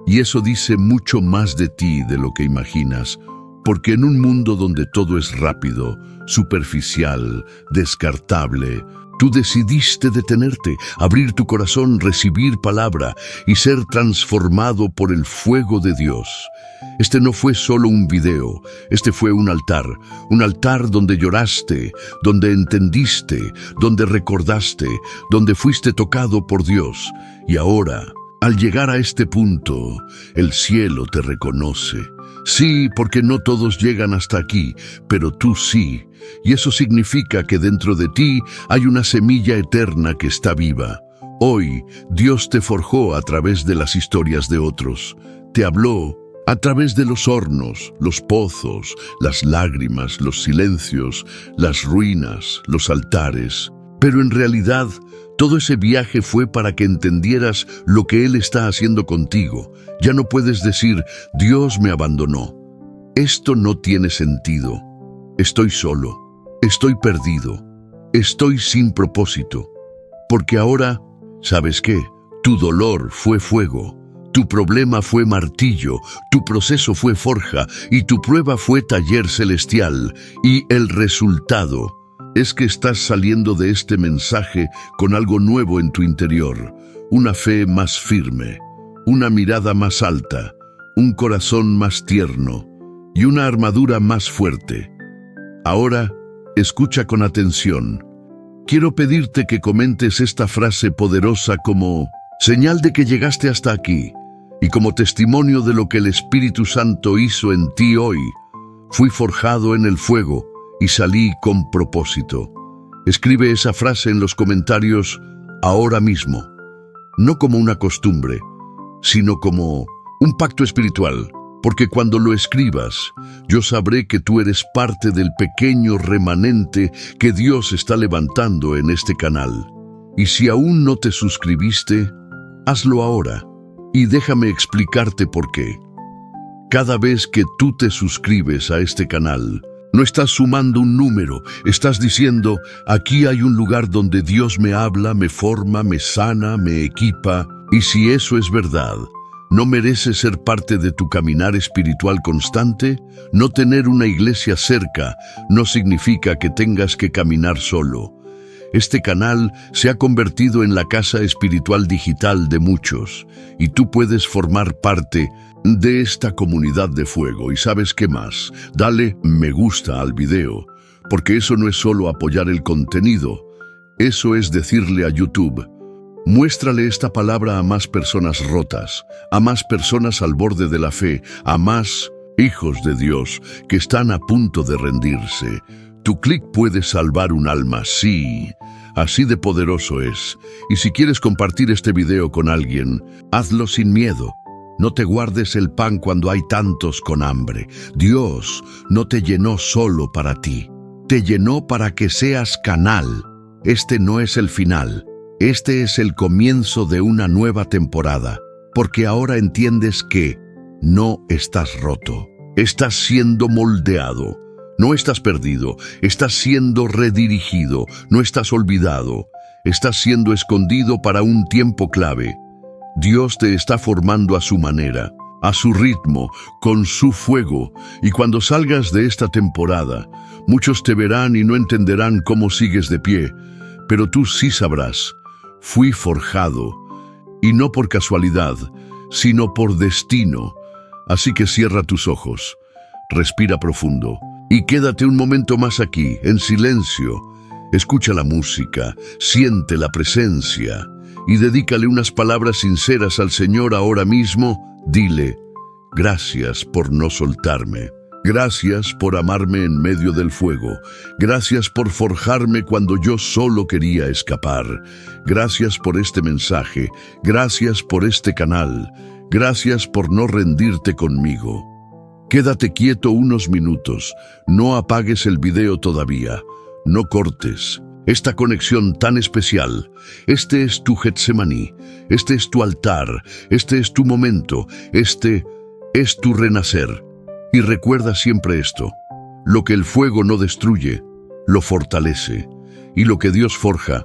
Speaker 1: Y eso dice mucho más de ti de lo que imaginas, porque en un mundo donde todo es rápido, superficial, descartable, tú decidiste detenerte, abrir tu corazón, recibir palabra y ser transformado por el fuego de Dios. Este no fue solo un video, este fue un altar donde lloraste, donde entendiste, donde recordaste, donde fuiste tocado por Dios. Y ahora, al llegar a este punto, el cielo te reconoce. Sí, porque no todos llegan hasta aquí, pero tú sí. Y eso significa que dentro de ti hay una semilla eterna que está viva. Hoy, Dios te forjó a través de las historias de otros. Te habló a través de los hornos, los pozos, las lágrimas, los silencios, las ruinas, los altares. Pero en realidad, todo ese viaje fue para que entendieras lo que Él está haciendo contigo. Ya no puedes decir, Dios me abandonó. Esto no tiene sentido. Estoy solo. Estoy perdido. Estoy sin propósito. Porque ahora, ¿sabes qué? Tu dolor fue fuego. Tu problema fue martillo. Tu proceso fue forja. Y tu prueba fue taller celestial. Y el resultado es que estás saliendo de este mensaje con algo nuevo en tu interior, una fe más firme, una mirada más alta, un corazón más tierno y una armadura más fuerte. Ahora, escucha con atención. Quiero pedirte que comentes esta frase poderosa como señal de que llegaste hasta aquí y como testimonio de lo que el Espíritu Santo hizo en ti hoy. Fui forjado en el fuego y salí con propósito. Escribe esa frase en los comentarios ahora mismo, no como una costumbre, sino como un pacto espiritual, porque cuando lo escribas, yo sabré que tú eres parte del pequeño remanente que Dios está levantando en este canal. Y si aún no te suscribiste, hazlo ahora, y déjame explicarte por qué. Cada vez que tú te suscribes a este canal, no estás sumando un número, estás diciendo, aquí hay un lugar donde Dios me habla, me forma, me sana, me equipa. Y si eso es verdad, ¿no mereces ser parte de tu caminar espiritual constante? No tener una iglesia cerca no significa que tengas que caminar solo. Este canal se ha convertido en la casa espiritual digital de muchos, y tú puedes formar parte de esta comunidad de fuego. ¿Y sabes qué más? Dale me gusta al video, porque eso no es solo apoyar el contenido, eso es decirle a YouTube, muéstrale esta palabra a más personas rotas, a más personas al borde de la fe, a más hijos de Dios que están a punto de rendirse. Tu clic puede salvar un alma, sí, así de poderoso es. Y si quieres compartir este video con alguien, hazlo sin miedo. No te guardes el pan cuando hay tantos con hambre. Dios no te llenó solo para ti, te llenó para que seas canal. Este no es el final, este es el comienzo de una nueva temporada, porque ahora entiendes que no estás roto, estás siendo moldeado. No estás perdido, estás siendo redirigido, no estás olvidado, estás siendo escondido para un tiempo clave. Dios te está formando a su manera, a su ritmo, con su fuego, y cuando salgas de esta temporada, muchos te verán y no entenderán cómo sigues de pie, pero tú sí sabrás, fui forjado, y no por casualidad, sino por destino. Así que cierra tus ojos, respira profundo, y quédate un momento más aquí, en silencio. Escucha la música, siente la presencia y dedícale unas palabras sinceras al Señor ahora mismo. Dile, gracias por no soltarme. Gracias por amarme en medio del fuego. Gracias por forjarme cuando yo solo quería escapar. Gracias por este mensaje. Gracias por este canal. Gracias por no rendirte conmigo. Quédate quieto unos minutos, no apagues el video todavía, no cortes. Esta conexión tan especial, este es tu Getsemaní, este es tu altar, este es tu momento, este es tu renacer. Y recuerda siempre esto, lo que el fuego no destruye, lo fortalece, y lo que Dios forja,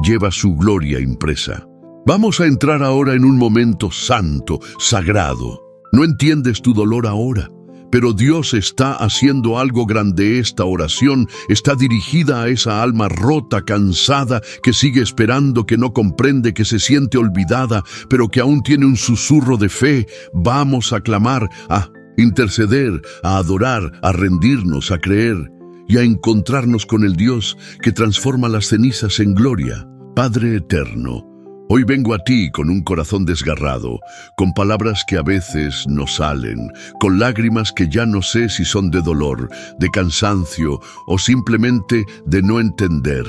Speaker 1: lleva su gloria impresa. Vamos a entrar ahora en un momento santo, sagrado. No entiendes tu dolor ahora, pero Dios está haciendo algo grande. Esta oración está dirigida a esa alma rota, cansada, que sigue esperando, que no comprende, que se siente olvidada, pero que aún tiene un susurro de fe. Vamos a clamar, a interceder, a adorar, a rendirnos, a creer y a encontrarnos con el Dios que transforma las cenizas en gloria. Padre eterno, hoy vengo a ti con un corazón desgarrado, con palabras que a veces no salen, con lágrimas que ya no sé si son de dolor, de cansancio o simplemente de no entender.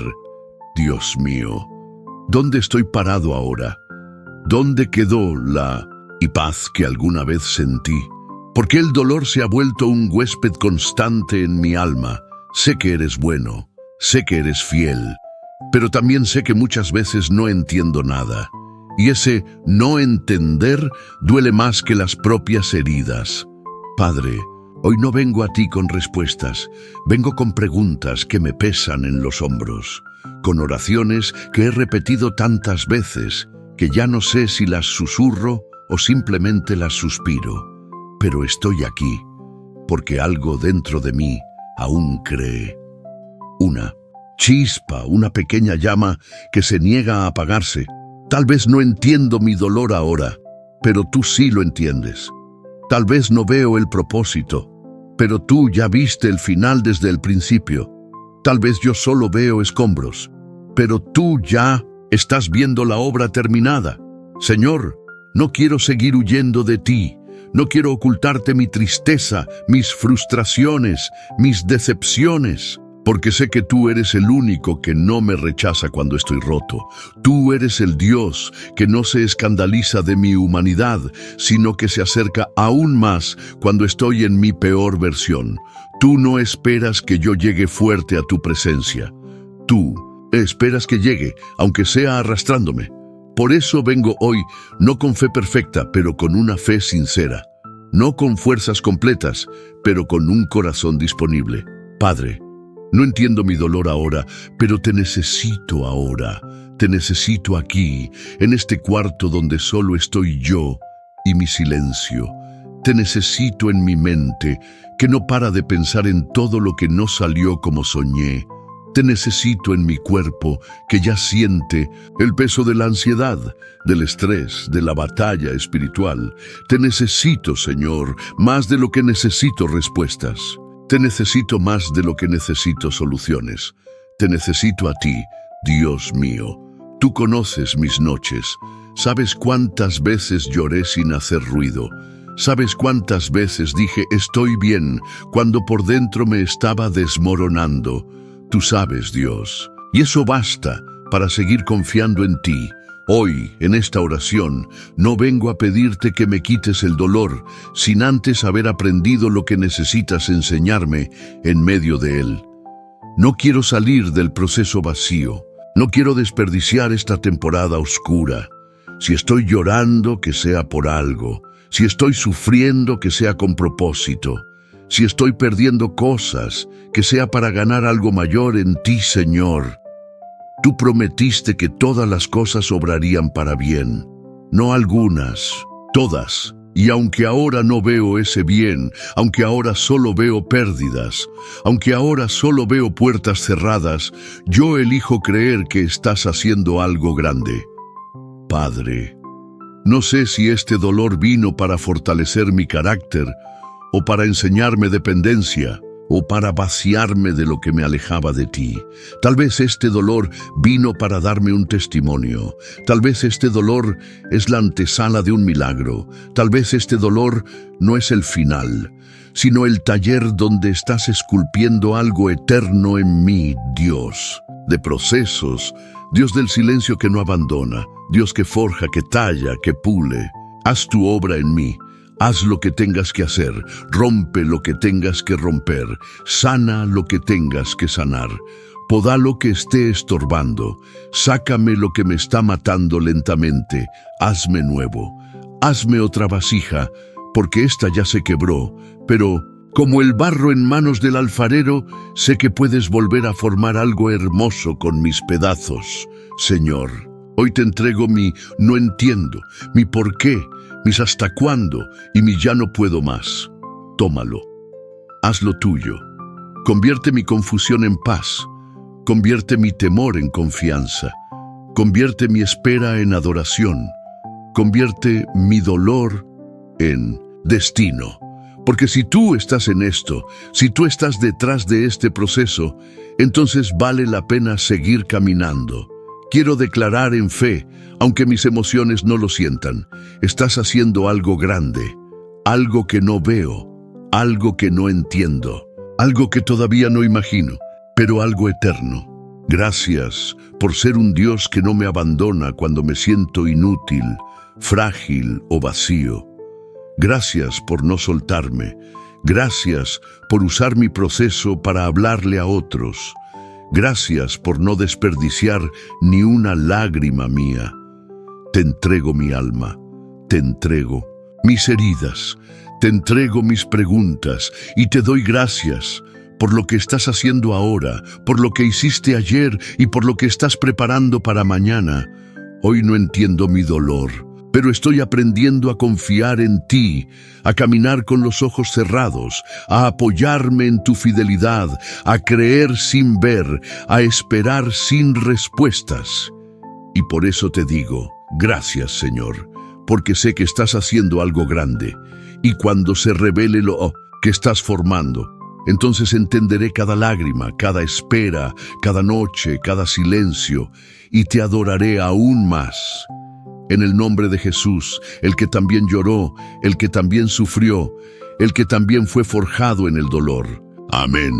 Speaker 1: Dios mío, ¿dónde estoy parado ahora? ¿Dónde quedó la paz que alguna vez sentí? ¿Por qué el dolor se ha vuelto un huésped constante en mi alma? Sé que eres bueno, sé que eres fiel, pero también sé que muchas veces no entiendo nada. Y ese no entender duele más que las propias heridas. Padre, hoy no vengo a ti con respuestas, vengo con preguntas que me pesan en los hombros, con oraciones que he repetido tantas veces que ya no sé si las susurro o simplemente las suspiro. Pero estoy aquí, porque algo dentro de mí aún cree. Una chispa, una pequeña llama que se niega a apagarse. Tal vez no entiendo mi dolor ahora, pero tú sí lo entiendes. Tal vez no veo el propósito, pero tú ya viste el final desde el principio. Tal vez yo solo veo escombros, pero tú ya estás viendo la obra terminada. Señor, no quiero seguir huyendo de ti. No quiero ocultarte mi tristeza, mis frustraciones, mis decepciones, porque sé que tú eres el único que no me rechaza cuando estoy roto. Tú eres el Dios que no se escandaliza de mi humanidad, sino que se acerca aún más cuando estoy en mi peor versión. Tú no esperas que yo llegue fuerte a tu presencia. Tú esperas que llegue, aunque sea arrastrándome. Por eso vengo hoy, no con fe perfecta, pero con una fe sincera. No con fuerzas completas, pero con un corazón disponible. Padre, no entiendo mi dolor ahora, pero te necesito ahora. Te necesito aquí, en este cuarto donde solo estoy yo y mi silencio. Te necesito en mi mente, que no para de pensar en todo lo que no salió como soñé. Te necesito en mi cuerpo, que ya siente el peso de la ansiedad, del estrés, de la batalla espiritual. Te necesito, Señor, más de lo que necesito respuestas. Te necesito más de lo que necesito soluciones. Te necesito a ti, Dios mío. Tú conoces mis noches. Sabes cuántas veces lloré sin hacer ruido. Sabes cuántas veces dije estoy bien cuando por dentro me estaba desmoronando. Tú sabes, Dios, y eso basta para seguir confiando en ti. Hoy, en esta oración, no vengo a pedirte que me quites el dolor, sin antes haber aprendido lo que necesitas enseñarme en medio de él. No quiero salir del proceso vacío, no quiero desperdiciar esta temporada oscura. Si estoy llorando, que sea por algo. Si estoy sufriendo, que sea con propósito. Si estoy perdiendo cosas, que sea para ganar algo mayor en ti, Señor. Tú prometiste que todas las cosas obrarían para bien, no algunas, todas. Y aunque ahora no veo ese bien, aunque ahora solo veo pérdidas, aunque ahora solo veo puertas cerradas, yo elijo creer que estás haciendo algo grande. Padre, no sé si este dolor vino para fortalecer mi carácter, o para enseñarme dependencia, o para vaciarme de lo que me alejaba de ti. Tal vez este dolor vino para darme un testimonio. Tal vez este dolor es la antesala de un milagro. Tal vez este dolor no es el final, sino el taller donde estás esculpiendo algo eterno en mí, Dios. De procesos, Dios del silencio que no abandona, Dios que forja, que talla, que pule. Haz tu obra en mí. Haz lo que tengas que hacer, rompe lo que tengas que romper, sana lo que tengas que sanar. Poda lo que esté estorbando, sácame lo que me está matando lentamente, hazme nuevo. Hazme otra vasija, porque esta ya se quebró, pero como el barro en manos del alfarero, sé que puedes volver a formar algo hermoso con mis pedazos, Señor. Hoy te entrego mi no entiendo, mi por qué, mis hasta cuándo y mi ya no puedo más. Tómalo, hazlo tuyo. Convierte mi confusión en paz, convierte mi temor en confianza, convierte mi espera en adoración, convierte mi dolor en destino. Porque si tú estás en esto, si tú estás detrás de este proceso, entonces vale la pena seguir caminando. Quiero declarar en fe, aunque mis emociones no lo sientan, estás haciendo algo grande, algo que no veo, algo que no entiendo, algo que todavía no imagino, pero algo eterno. Gracias por ser un Dios que no me abandona cuando me siento inútil, frágil o vacío. Gracias por no soltarme. Gracias por usar mi proceso para hablarle a otros. Gracias por no desperdiciar ni una lágrima mía. Te entrego mi alma, te entrego mis heridas, te entrego mis preguntas y te doy gracias por lo que estás haciendo ahora, por lo que hiciste ayer y por lo que estás preparando para mañana. Hoy no entiendo mi dolor, pero estoy aprendiendo a confiar en ti, a caminar con los ojos cerrados, a apoyarme en tu fidelidad, a creer sin ver, a esperar sin respuestas. Y por eso te digo, gracias, Señor, porque sé que estás haciendo algo grande. Y cuando se revele lo que estás formando, entonces entenderé cada lágrima, cada espera, cada noche, cada silencio, y te adoraré aún más. En el nombre de Jesús, el que también lloró, el que también sufrió, el que también fue forjado en el dolor. Amén.